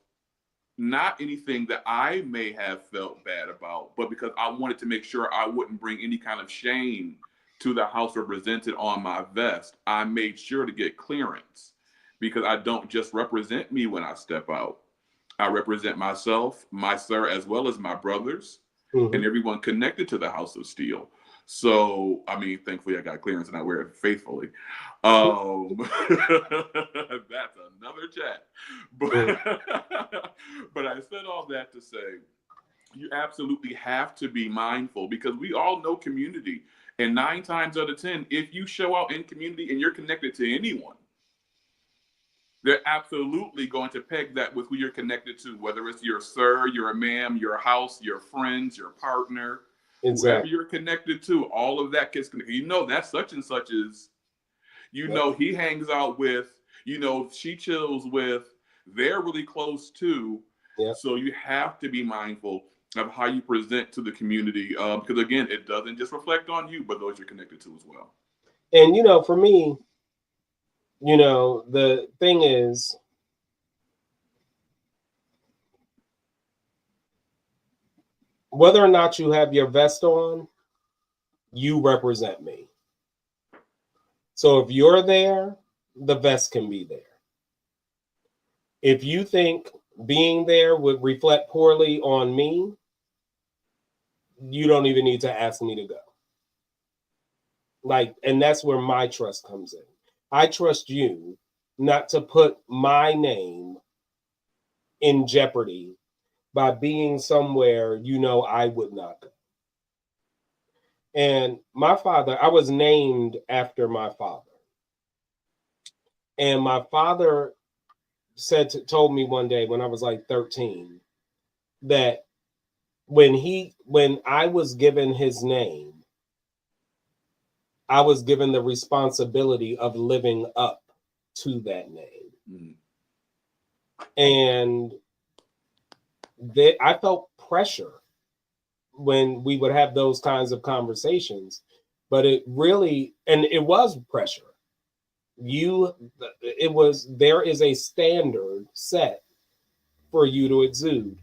not anything that I may have felt bad about, but because I wanted to make sure I wouldn't bring any kind of shame to the house represented on my vest, I made sure to get clearance, because I don't just represent me when I step out. I represent myself, my sir, as well as my brothers, and everyone connected to the House of Steel. So, thankfully I got clearance and I wear it faithfully. That's another chat. But I said all that to say, you absolutely have to be mindful, because we all know community. And 9 times out of 10, if you show out in community and you're connected to anyone, they're absolutely going to peg that with who you're connected to, whether it's your sir, your ma'am, your house, your friends, your partner, whoever you're connected to. All of that gets connected. That's such and such is, he hangs out with, she chills with, they're really close to. Yeah. So you have to be mindful of how you present to the community, because again, it doesn't just reflect on you, but those you're connected to as well. And for me, the thing is, whether or not you have your vest on, you represent me. So if you're there, the vest can be there. If you think being there would reflect poorly on me, you don't even need to ask me to go. And that's where my trust comes in. I trust you not to put my name in jeopardy by being somewhere I would not go. And my father, I was named after my father. And my father told me one day when I was like 13 that when I was given his name, I was given the responsibility of living up to that name. And I felt pressure when we would have those kinds of conversations, but it really, and it was pressure. There is a standard set for you to exude.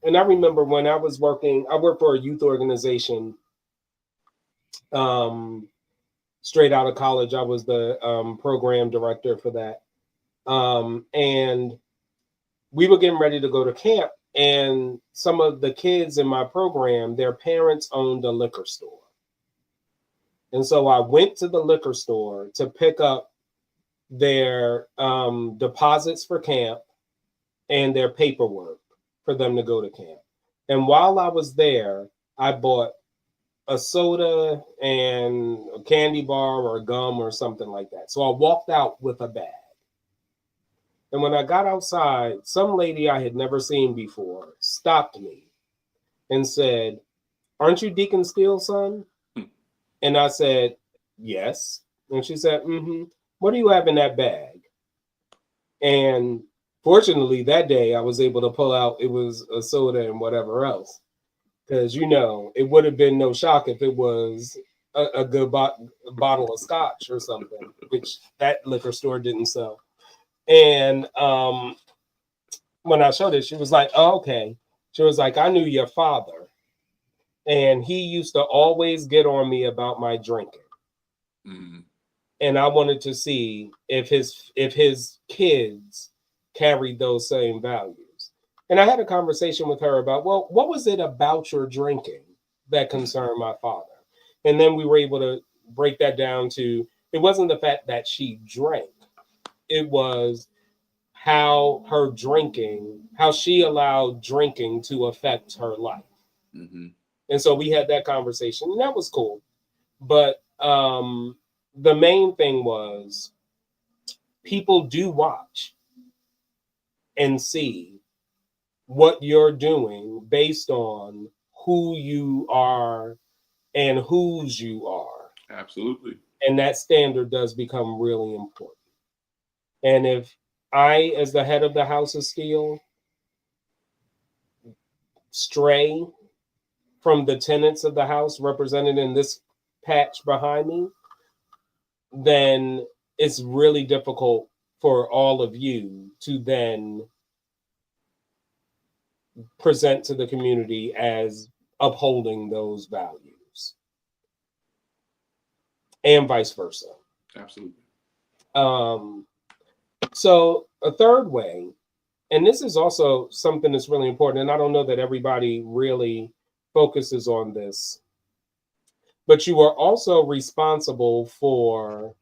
And I remember when I worked for a youth organization. Straight out of college, I was the program director for that. And we were getting ready to go to camp, and some of the kids in my program, their parents owned a liquor store. And so I went to the liquor store to pick up their deposits for camp and their paperwork for them to go to camp. And while I was there, I bought a soda and a candy bar or a gum or something like that. So I walked out with a bag. And when I got outside, some lady I had never seen before stopped me and said, "Aren't you Deacon Steele's son?" And I said, "Yes." And she said, "Mm-hmm. What do you have in that bag?" And fortunately, that day I was able to pull out, it was a soda and whatever else. Because, it would have been no shock if it was a good bottle of scotch or something, which that liquor store didn't sell. And when I showed it, she was like, "Oh, okay." She was like, "I knew your father, and he used to always get on me about my drinking." Mm-hmm. And I wanted to see if his kids carried those same values. And I had a conversation with her about, well, what was it about your drinking that concerned my father? And then we were able to break that down to, it wasn't the fact that she drank. It was how she allowed drinking to affect her life. Mm-hmm. And so we had that conversation, and that was cool. But the main thing was, people do watch and see what you're doing based on who you are and whose you are. Absolutely. And that standard does become really important. And if I, as the head of the House of Steele, stray from the tenets of the house represented in this patch behind me, then it's really difficult for all of you to then present to the community as upholding those values, and vice versa. Absolutely. So a third way, and this is also something that's really important, and I don't know that everybody really focuses on this, but you are also responsible for,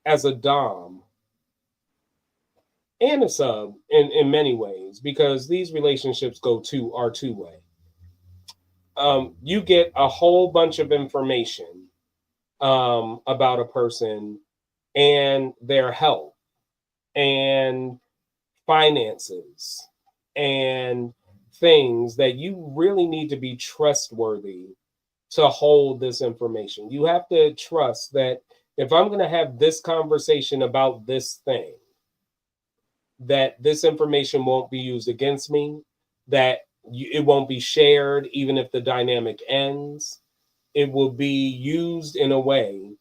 as a dom and a sub in many ways, because these relationships are two-way. You get a whole bunch of information about a person and their health and finances and things that you really need to be trustworthy to hold this information. You have to trust that if I'm going to have this conversation about this thing, that this information won't be used against me, that it won't be shared even if the dynamic ends. It will be used in a way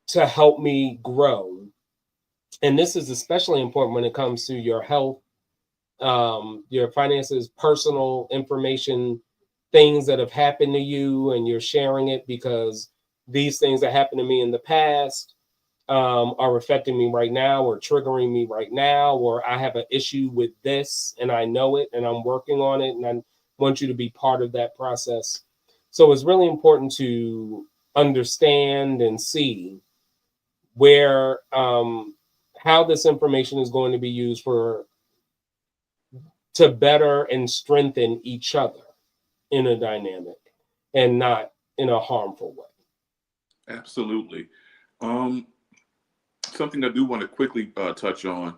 to help me grow. And this is especially important when it comes to your health, your finances, personal information, things that have happened to you, and you're sharing it because these things that happened to me in the past are affecting me right now or triggering me right now, or I have an issue with this and I know it and I'm working on it, and I want you to be part of that process. So it's really important to understand and see where how this information is going to be used to better and strengthen each other in a dynamic and not in a harmful way. Absolutely. Something I do want to quickly touch on.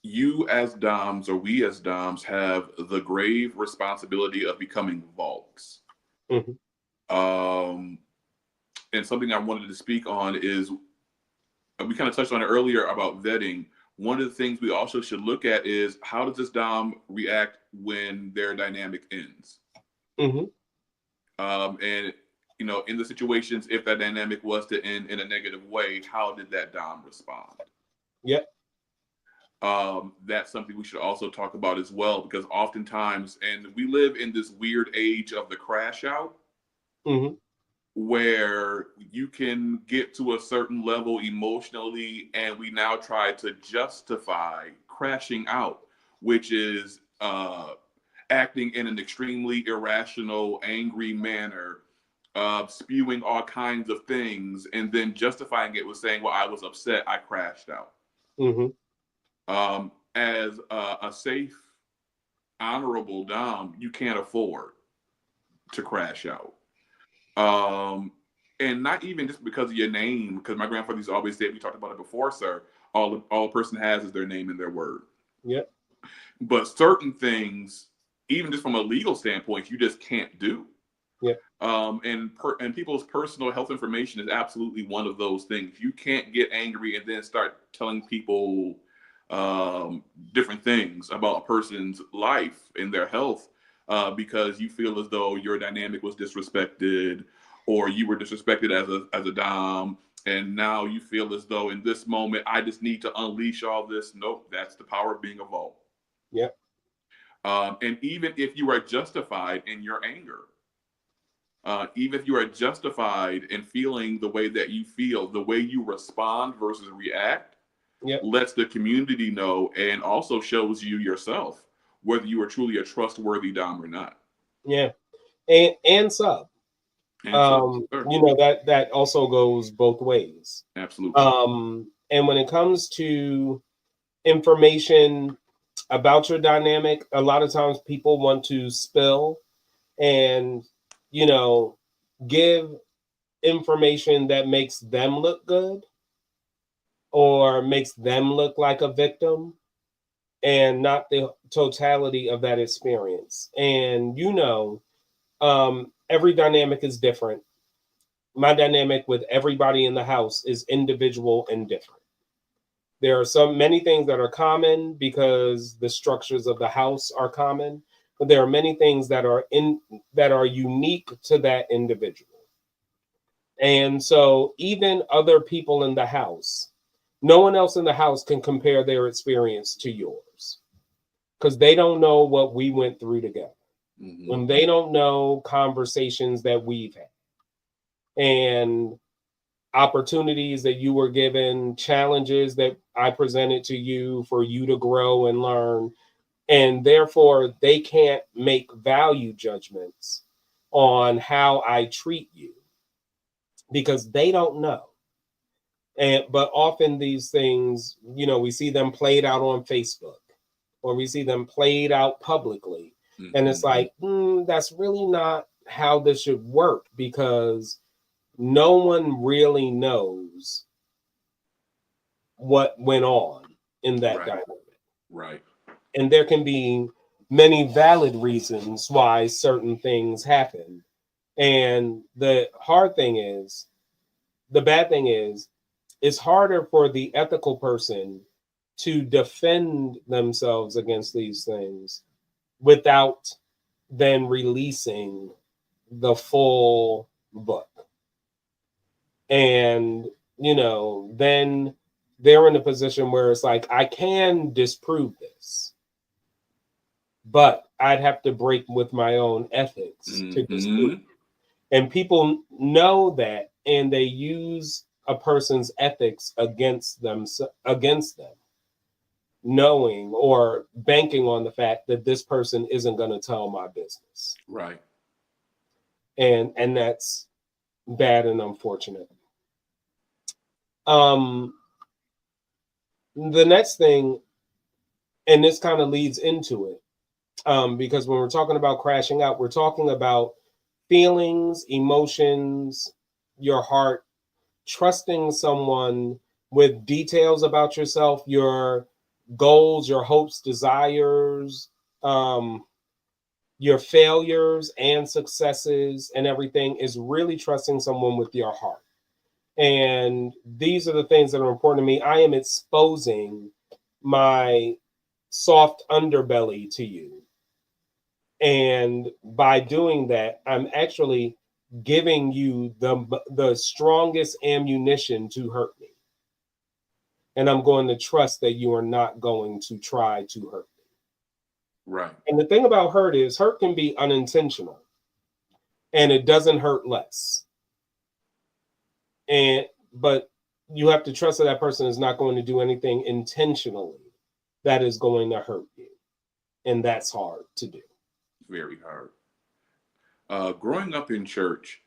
You as DOMs, or we as DOMs, have the grave responsibility of becoming vaults. Mm-hmm. And something I wanted to speak on is, we kind of touched on it earlier about vetting. one of the things we also should look at is how does this dom react when their dynamic ends? Mm-hmm. And in the situations, if that dynamic was to end in a negative way, how did that dom respond? Yep. That's something we should also talk about as well, because oftentimes, and we live in this weird age of the crash out, Mm-hmm. where you can get to a certain level emotionally, and we now try to justify crashing out, which is acting in an extremely irrational, angry manner, spewing all kinds of things, and then justifying it with saying, well, I was upset, I crashed out. Mm-hmm. As a safe, honorable dom, you can't afford to crash out. And not even just because of your name, because my grandfather used to always say, we talked about it before, sir, all a person has is their name and their word. Yep. But certain things, even just from a legal standpoint, you just can't do. Yep. And people's personal health information is absolutely one of those things. You can't get angry and then start telling people different things about a person's life and their health because you feel as though your dynamic was disrespected, or you were disrespected as a dom, and now you feel as though in this moment I just need to unleash all this. Nope, that's the power of being a vault. Yep. And even if you are justified in your anger, even if you are justified in feeling the way that you feel, the way you respond versus react, yep, lets the community know, and also shows you yourself whether you are truly a trustworthy dom or not. Yeah, and sub. That also goes both ways. Absolutely. And when it comes to information about your dynamic, a lot of times people want to spill and give information that makes them look good or makes them look like a victim, and not the totality of that experience. And every dynamic is different. My dynamic with everybody in the house is individual and different. There are many things that are common because the structures of the house are common, but there are many things that are unique to that individual. And so even other people in the house, no one else in the house can compare their experience to yours, because they don't know what we went through together. Mm-hmm. When they don't know conversations that we've had and opportunities that you were given, challenges that I presented to you for you to grow and learn. And therefore, they can't make value judgments on how I treat you because they don't know. But often these things, we see them played out on Facebook, or we see them played out publicly. Mm-hmm. And it's like, that's really not how this should work, because no one really knows what went on in that dynamic. Right. And there can be many valid reasons why certain things happen. And the bad thing is, it's harder for the ethical person to defend themselves against these things without then releasing the full book. And, then they're in a position where it's like, I can disprove this, but I'd have to break with my own ethics to disprove. And people know that, and they use a person's ethics against them, knowing or banking on the fact that this person isn't going to tell my business. Right. And that's bad and unfortunate. The next thing, and this kind of leads into it, because when we're talking about crashing out, we're talking about feelings, emotions, your heart, trusting someone with details about yourself, your goals, your hopes, desires, your failures and successes and everything, is really trusting someone with your heart. And these are the things that are important to me. I am exposing my soft underbelly to you. And by doing that, I'm actually giving you the strongest ammunition to hurt me. And I'm going to trust that you are not going to try to hurt me. Right. And the thing about hurt is hurt can be unintentional and it doesn't hurt less. But you have to trust that that person is not going to do anything intentionally that is going to hurt you. And that's hard to do. Very hard. Growing up in church,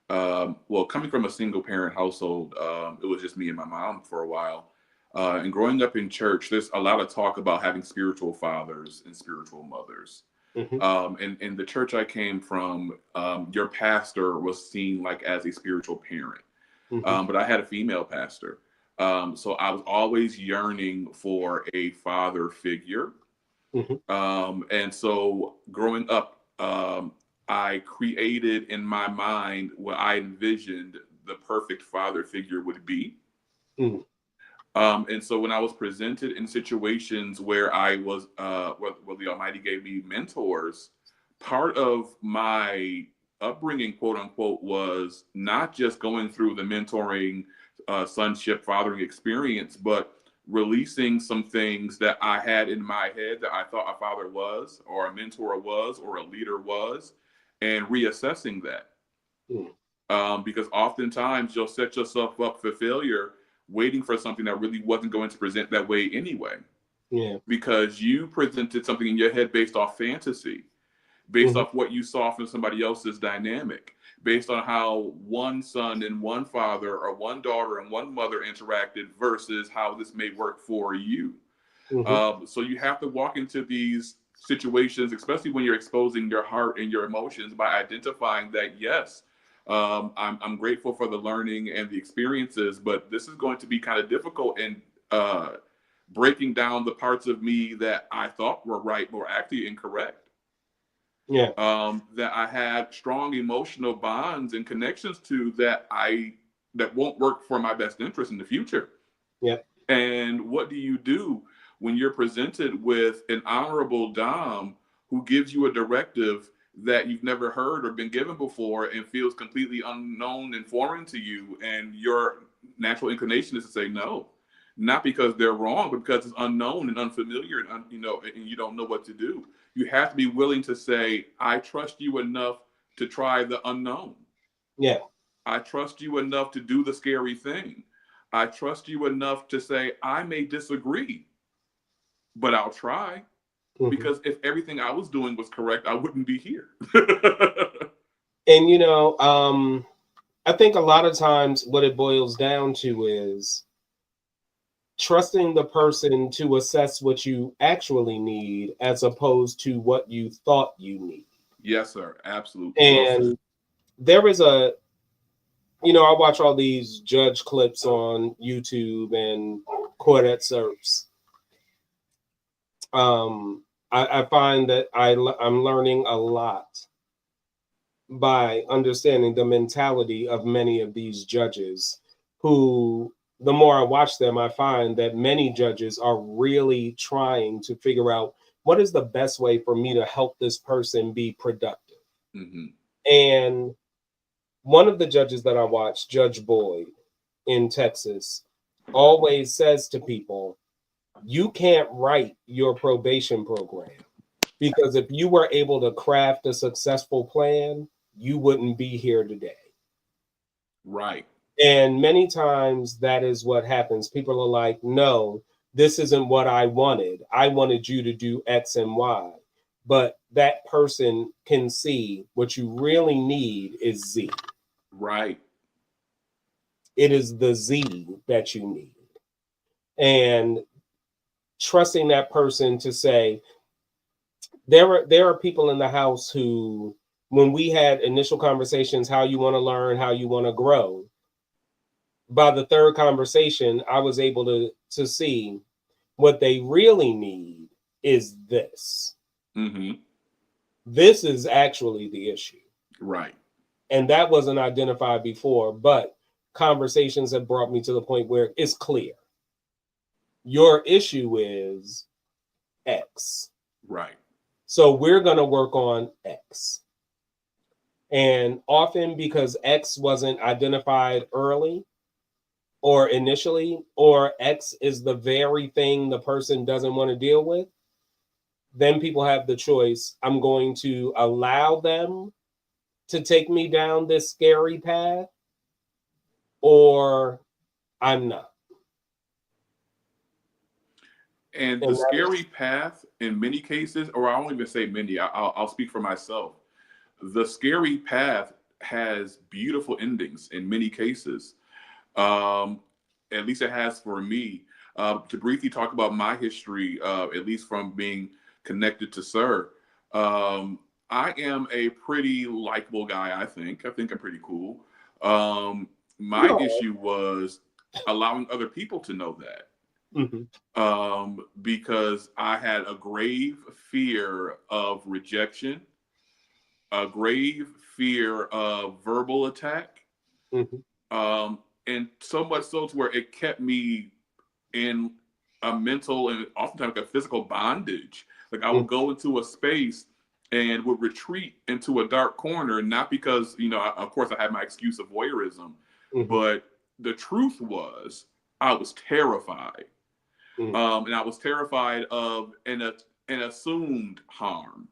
coming from a single parent household, it was just me and my mom for a while. And growing up in church, there's a lot of talk about having spiritual fathers and spiritual mothers. And in the church I came from, your pastor was seen like as a spiritual parent. But I had a female pastor. So I was always yearning for a father figure. And so growing up, I created in my mind what I envisioned the perfect father figure would be. And so when I was presented in situations where I was, where the Almighty gave me mentors, part of my upbringing, quote unquote, was not just going through the mentoring, sonship, fathering experience, but releasing some things that I had in my head that I thought a father was, or a mentor was, or a leader was, and reassessing that. Because oftentimes you'll set yourself up for failure waiting for something that really wasn't going to present that way anyway. Because you presented something in your head based off fantasy, based off what you saw from somebody else's dynamic, based on how one son and one father, or one daughter and one mother interacted versus how this may work for you. So you have to walk into these situations, especially when you're exposing your heart and your emotions, by identifying that, yes, I'm grateful for the learning and the experiences, but this is going to be kind of difficult, and breaking down the parts of me that I thought were right but were actually incorrect. That I had strong emotional bonds and connections to that won't work for my best interest in the future. And what do you do when you're presented with an honorable dom who gives you a directive that you've never heard or been given before and feels completely unknown and foreign to you, and your natural inclination is to say no, not because they're wrong, but because it's unknown and unfamiliar, and you don't know what to do. You have to be willing to say, I trust you enough to try the unknown. I trust you enough to do the scary thing. I trust you enough to say, I may disagree, but I'll try. Because if everything I was doing was correct, I wouldn't be here. And, I think a lot of times what it boils down to is trusting the person to assess what you actually need as opposed to what you thought you need. Yes, sir. Absolutely. And there is I watch all these judge clips on YouTube and court excerpts. I find that I'm learning a lot by understanding the mentality of many of these judges who, the more I watch them, I find that many judges are really trying to figure out what is the best way for me to help this person be productive. And one of the judges that I watch, Judge Boyd in Texas, always says to people, you can't write your probation program, because if you were able to craft a successful plan, you wouldn't be here today. Right. And many times that is what happens. People are like, no, this isn't what I wanted. I wanted you to do X and Y. But that person can see what you really need is Z. Right. It is the Z that you need. And trusting that person to say, there are people in the house who, when we had initial conversations, how you want to learn, how you want to grow, by the third conversation, I was able to see what they really need is this. This is actually the issue. Right. And that wasn't identified before, but conversations have brought me to the point where it's clear. Your issue is X. Right. So we're going to work on X. And often because X wasn't identified early or initially, or X is the very thing the person doesn't want to deal with, then people have the choice. I'm going to allow them to take me down this scary path, or I'm not. And the scary path in many cases, or I won't even say many, I'll speak for myself. The scary path has beautiful endings in many cases. At least it has for me. To briefly talk about my history, at least from being connected to Sir, I am a pretty likable guy, I think. I think I'm pretty cool. My issue was allowing other people to know that. Because I had a grave fear of rejection, a grave fear of verbal attack, and so much so to where it kept me in a mental and oftentimes like a physical bondage. Like I would go into a space and would retreat into a dark corner, not because, you know, of course I had my excuse of voyeurism, but the truth was I was terrified. And I was terrified of an assumed harm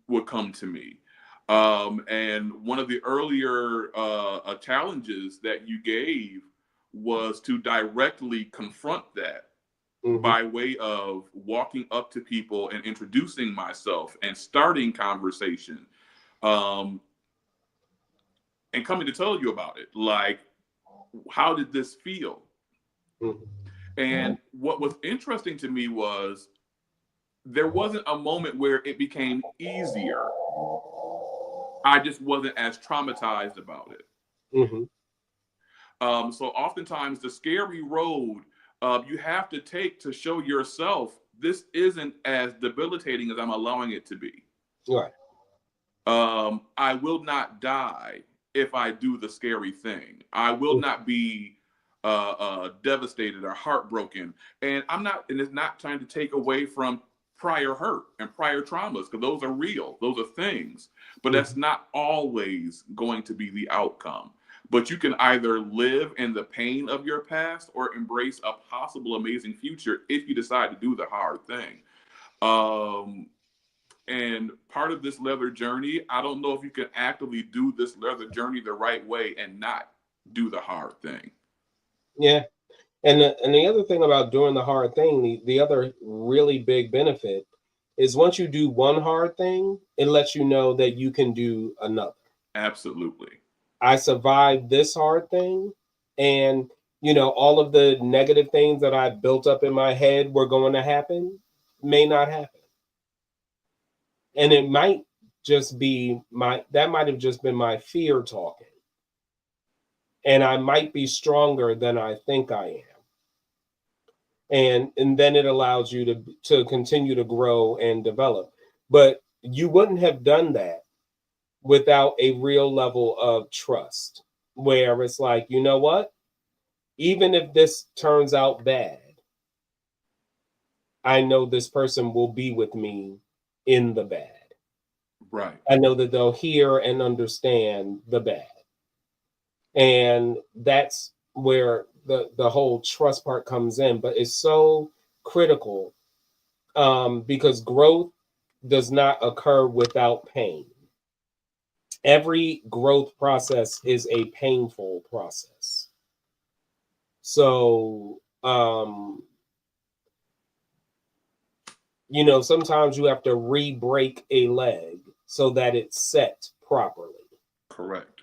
would come to me. And one of the earlier challenges that you gave was to directly confront that by way of walking up to people and introducing myself and starting conversation, and coming to tell you about it. Like, how did this feel? And what was interesting to me was there wasn't a moment where it became easier. I just wasn't as traumatized about it. So oftentimes the scary road you have to take to show yourself this isn't as debilitating as I'm allowing it to be. Right. I will not die if I do the scary thing. I will not be devastated or heartbroken. And it's not trying to take away from prior hurt and prior traumas, because those are real, those are things, but that's not always going to be the outcome. But you can either live in the pain of your past or embrace a possible amazing future if you decide to do the hard thing. And part of this leather journey, I don't know if you can actively do this leather journey the right way and not do the hard thing. Yeah. And the other thing about doing the hard thing, the other really big benefit is once you do one hard thing, it lets you know that you can do another. Absolutely. I survived this hard thing, and you know, all of the negative things that I built up in my head were going to happen may not happen. And it might just be that might have just been my fear talking. And I might be stronger than I think I am. And then it allows you to continue to grow and develop. But you wouldn't have done that without a real level of trust, where it's like, you know what? Even if this turns out bad, I know this person will be with me in the bad. Right. I know that they'll hear and understand the bad. And that's where the whole trust part comes in. But it's so critical because growth does not occur without pain. Every growth process is a painful process. So, you know, sometimes you have to re-break a leg so that it's set properly. Correct.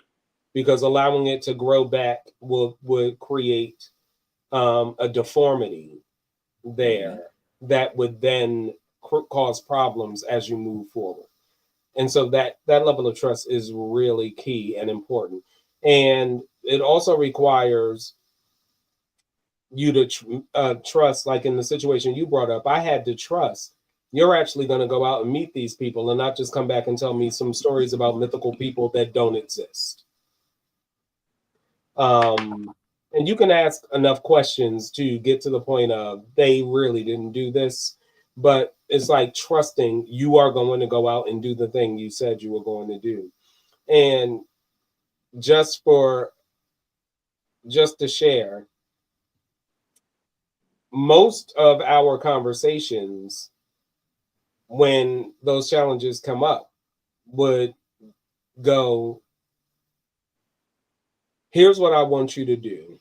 Because allowing it to grow back would create a deformity there that would then cause problems as you move forward. And so that level of trust is really key and important. And it also requires you to trust, like in the situation you brought up, I had to trust you're actually going to go out and meet these people and not just come back and tell me some stories about mythical people that don't exist. And And you can ask enough questions to get to the point of they really didn't do this. But it's like trusting you are going to go out and do the thing you said you were going to do. And just to share, most of our conversations when those challenges come up would go, here's what I want you to do.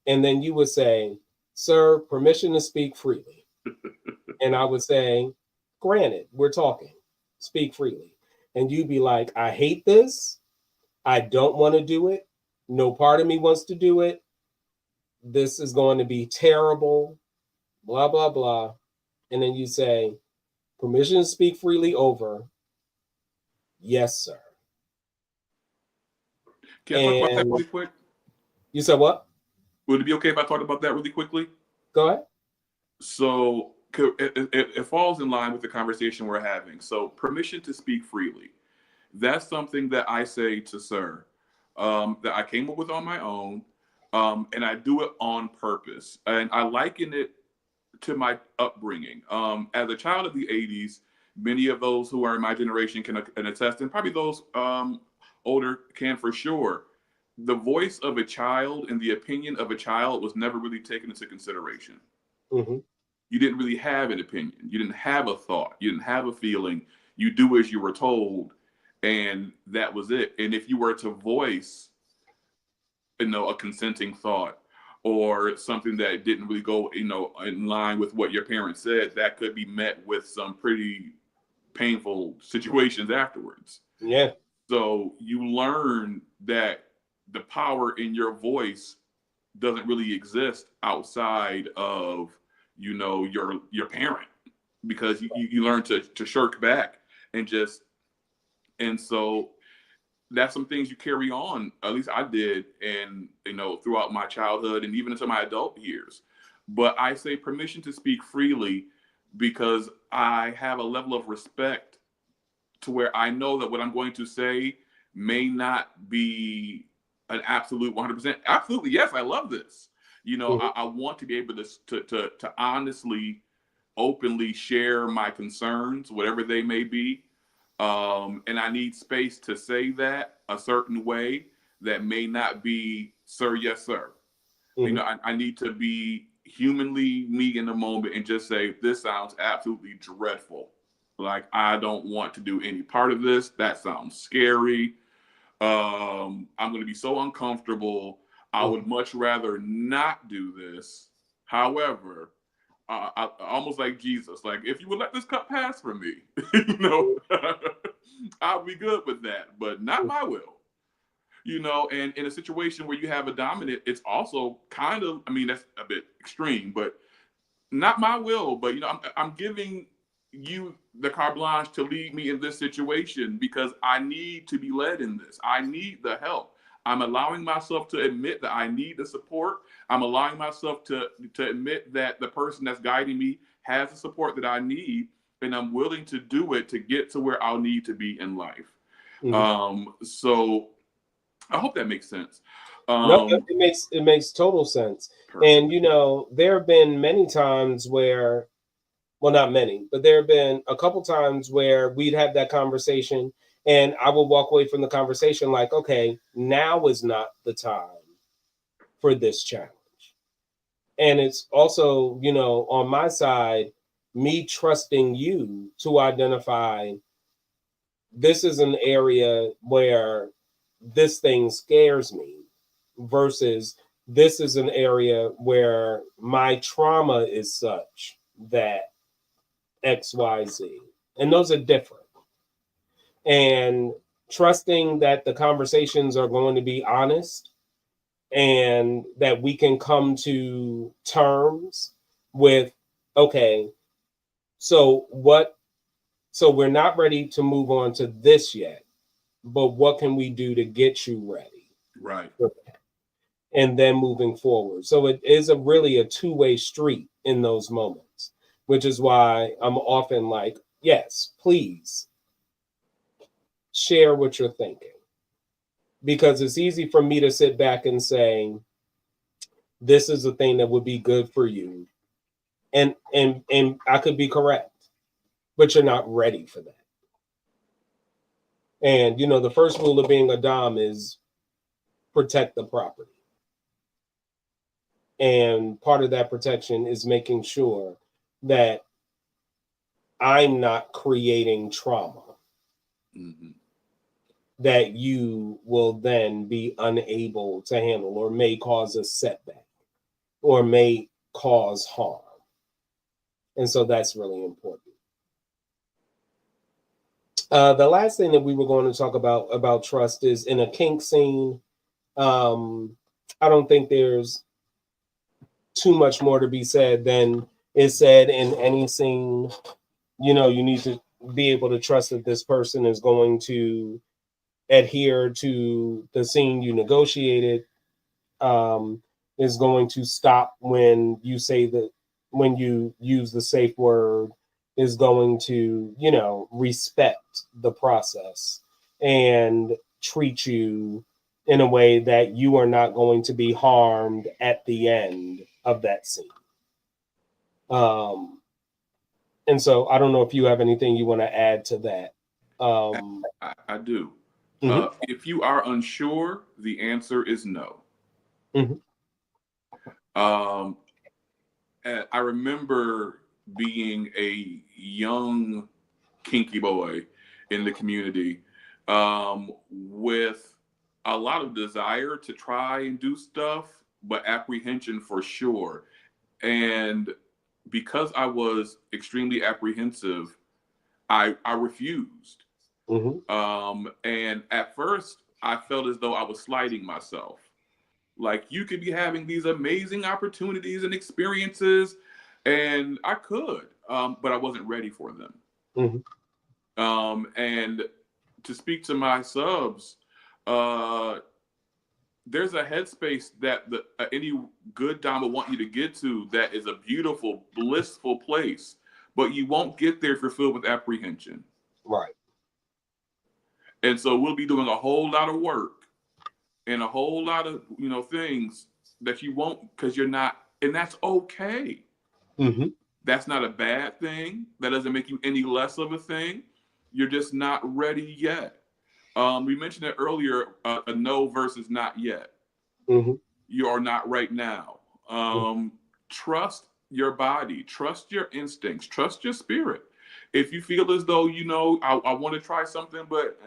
And then you would say, sir, permission to speak freely. And I would say, granted, we're talking, speak freely. And you'd be like, I hate this. I don't want to do it. No part of me wants to do it. This is going to be terrible, blah, blah, blah. And then you say, permission to speak freely over. Yes, sir. Can I talk about that really quick? You said what? Would it be okay if I talked about that really quickly? Go ahead. So it falls in line with the conversation we're having. So permission to speak freely. That's something that I say to Sir, that I came up with on my own, and I do it on purpose. And I liken it to my upbringing. As a child of the 80s, many of those who are in my generation can attest, and probably those older can for sure. The voice of a child and the opinion of a child was never really taken into consideration. Mm-hmm. You didn't really have an opinion. You didn't have a thought. You didn't have a feeling. You do as you were told, and that was it. And if you were to voice, a consenting thought or something that didn't really go, in line with what your parents said, that could be met with some pretty painful situations afterwards. Yeah. So you learn that the power in your voice doesn't really exist outside of, your parent, because you learn to shirk back and so that's some things you carry on. At least I did, and throughout my childhood and even into my adult years. But I say permission to speak freely because I have a level of respect to where I know that what I'm going to say may not be an absolute 100%. Absolutely, yes, I love this. Mm-hmm. I want to be able to honestly, openly share my concerns, whatever they may be. And I need space to say that a certain way that may not be, sir, yes, sir. Mm-hmm. I need to be humanly me in the moment and just say, this sounds absolutely dreadful. Like, I don't want to do any part of this. That sounds scary. I'm going to be so uncomfortable. I would much rather not do this. However, I almost like Jesus, like, if you would let this cup pass from me, I'll be good with that, but not my will. And in a situation where you have a dominant, it's also kind of, that's a bit extreme, but not my will. But I'm giving you the carte blanche to lead me in this situation because I need to be led in this. I need the help. I'm allowing myself to admit that I need the support. I'm allowing myself to admit that the person that's guiding me has the support that I need, and I'm willing to do it to get to where I'll need to be in life. Mm-hmm. So I hope that makes sense. No, it makes total sense. Perfect. And there have been many times where, well, not many, but there have been a couple times where we'd have that conversation and I will walk away from the conversation like, okay, now is not the time for this challenge. And it's also, on my side, me trusting you to identify this is an area where this thing scares me versus this is an area where my trauma is such that X, Y, Z. And those are different. And trusting that the conversations are going to be honest and that we can come to terms with, okay, so we're not ready to move on to this yet, but what can we do to get you ready? Right. And then moving forward. So it is really a two-way street in those moments, which is why I'm often like, yes, please share what you're thinking. Because it's easy for me to sit back and say, this is a thing that would be good for you. And I could be correct, but you're not ready for that. And, you know, the first rule of being a dom is protect the property. And part of that protection is making sure that I'm not creating trauma that you will then be unable to handle, or may cause a setback, or may cause harm. And so that's really important. The last thing that we were going to talk about trust is in a kink scene. I don't think there's too much more to be said than is said in any scene. You know, you need to be able to trust that this person is going to adhere to the scene you negotiated, is going to stop when you say that, when you use the safe word, is going to, you know, respect the process and treat you in a way that you are not going to be harmed at the end of that scene. And so I don't know if you have anything you want to add to that. I do. If you are unsure, the answer is no. I remember being a young kinky boy in the community with a lot of desire to try and do stuff, but apprehension for sure. And because I was extremely apprehensive, I refused. And at first, I felt as though I was slighting myself. Like, you could be having these amazing opportunities and experiences, and I could, but I wasn't ready for them. And to speak to my subs, there's a headspace that any good dom will want you to get to that is a beautiful, blissful place, but you won't get there if you're filled with apprehension. Right. And so we'll be doing a whole lot of work and a whole lot of, you know, things that you won't, because you're not, and that's okay. That's not a bad thing. That doesn't make you any less of a thing. You're just not ready yet. We mentioned it earlier, a no versus not yet. You are not right now. Trust your body, trust your instincts, trust your spirit. If you feel as though, you know, I want to try something, but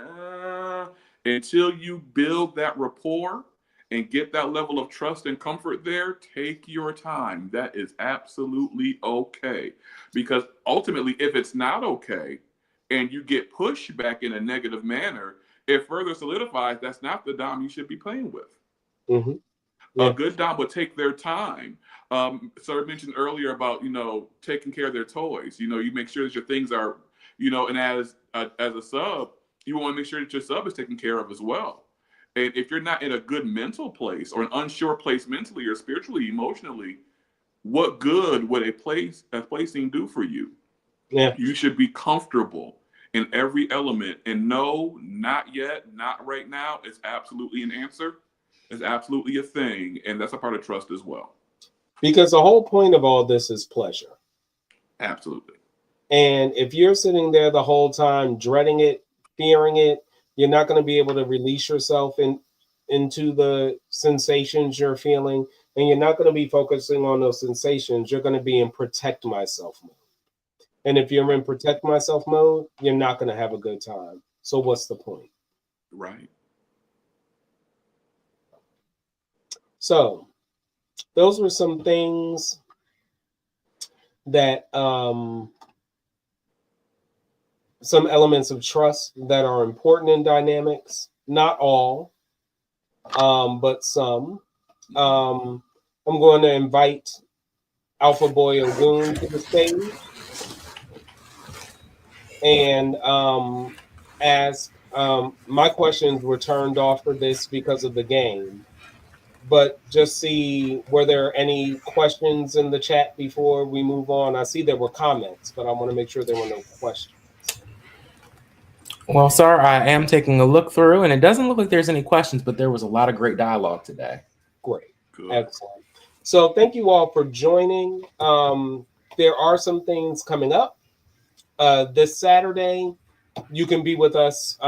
until you build that rapport and get that level of trust and comfort there, take your time. That is absolutely okay. Because ultimately, if it's not okay and you get pushed back in a negative manner, it further solidifies that's not the dom you should be playing with. A good dom would take their time. Sir mentioned earlier about, you know, taking care of their toys. You know, you make sure that your things are, you know, and as a sub, you want to make sure that your sub is taken care of as well. And if you're not in a good mental place or an unsure place mentally or spiritually, emotionally, what good would a placing do for you? You should be comfortable in every element. And no, not yet, not right now, is absolutely an answer. It's absolutely a thing. And that's a part of trust as well. Because the whole point of all this is pleasure. Absolutely. And if you're sitting there the whole time dreading it, fearing it, you're not going to be able to release yourself into the sensations you're feeling. And you're not going to be focusing on those sensations. You're going to be in protect myself mode. And if you're in protect myself mode, you're not going to have a good time. So what's the point? Right. So those were some things that some elements of trust that are important in dynamics. Not all, but some. I'm going to invite Alpha Boy Ogun to the stage and ask. My questions were turned off for this because of the game. But just see, were there any questions in the chat before we move on? I see there were comments, but I want to make sure there were no questions. Well, sir, I am taking a look through, and it doesn't look like there's any questions, but there was a lot of great dialogue today. Great. Good. Excellent. So thank you all for joining. There are some things coming up. This Saturday, you can be with us,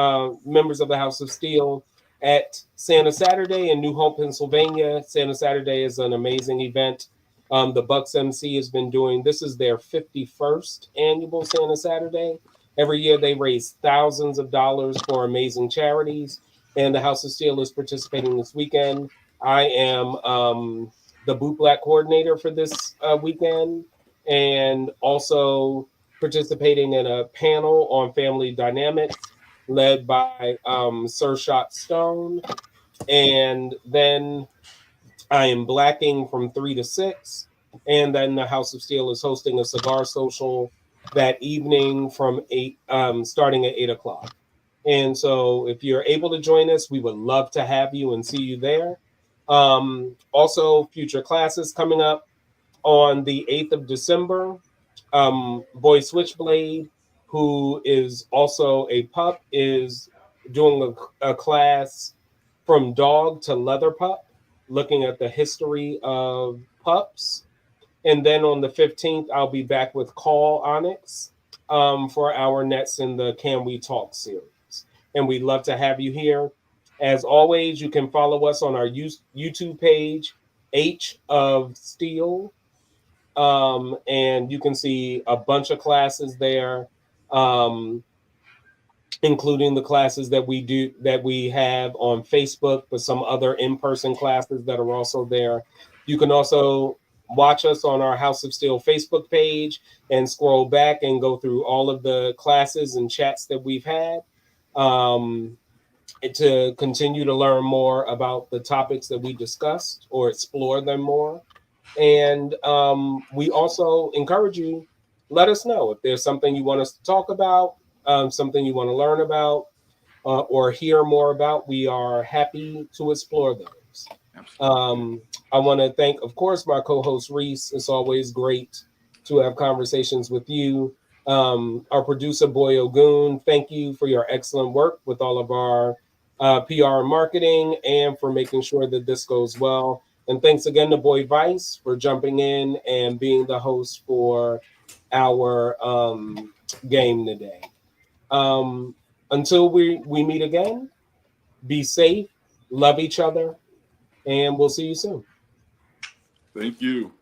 members of the House of Steel, at Santa Saturday in New Hope, Pennsylvania. Santa Saturday is an amazing event. The Bucks MC has been doing, this is their 51st annual Santa Saturday. Every year they raise thousands of dollars for amazing charities, and the House of Steel is participating this weekend. I am the Bootblack coordinator for this weekend, and also participating in a panel on family dynamics led by Sir Shot Stone. And then I am blacking from 3 to 6. And then the House of Steel is hosting a cigar social that evening from 8, starting at 8 o'clock. And so if you're able to join us, we would love to have you and see you there. Also, future classes coming up on the 8th of December. Boy Switchblade, who is also a pup, is doing a class from dog to leather pup, looking at the history of pups. And then on the 15th, I'll be back with Call Onyx for our Nets in the Can We Talk series. And we'd love to have you here. As always, you can follow us on our YouTube page, H of Steel. And you can see a bunch of classes there, including the classes that we have on Facebook, but some other in-person classes that are also there. You can also watch us on our House of Steel Facebook page and scroll back and go through all of the classes and chats that we've had, to continue to learn more about the topics that we discussed or explore them more. And we also encourage you, let us know if there's something you want us to talk about, something you want to learn about, or hear more about. We are happy to explore those. I want to thank, of course, my co-host Reece. It's always great to have conversations with you. Our producer, Boy Ogun, thank you for your excellent work with all of our PR and marketing, and for making sure that this goes well. And thanks again to Boy Vice for jumping in and being the host for our game today. Until we meet again, be safe, love each other, and we'll see you soon. Thank you.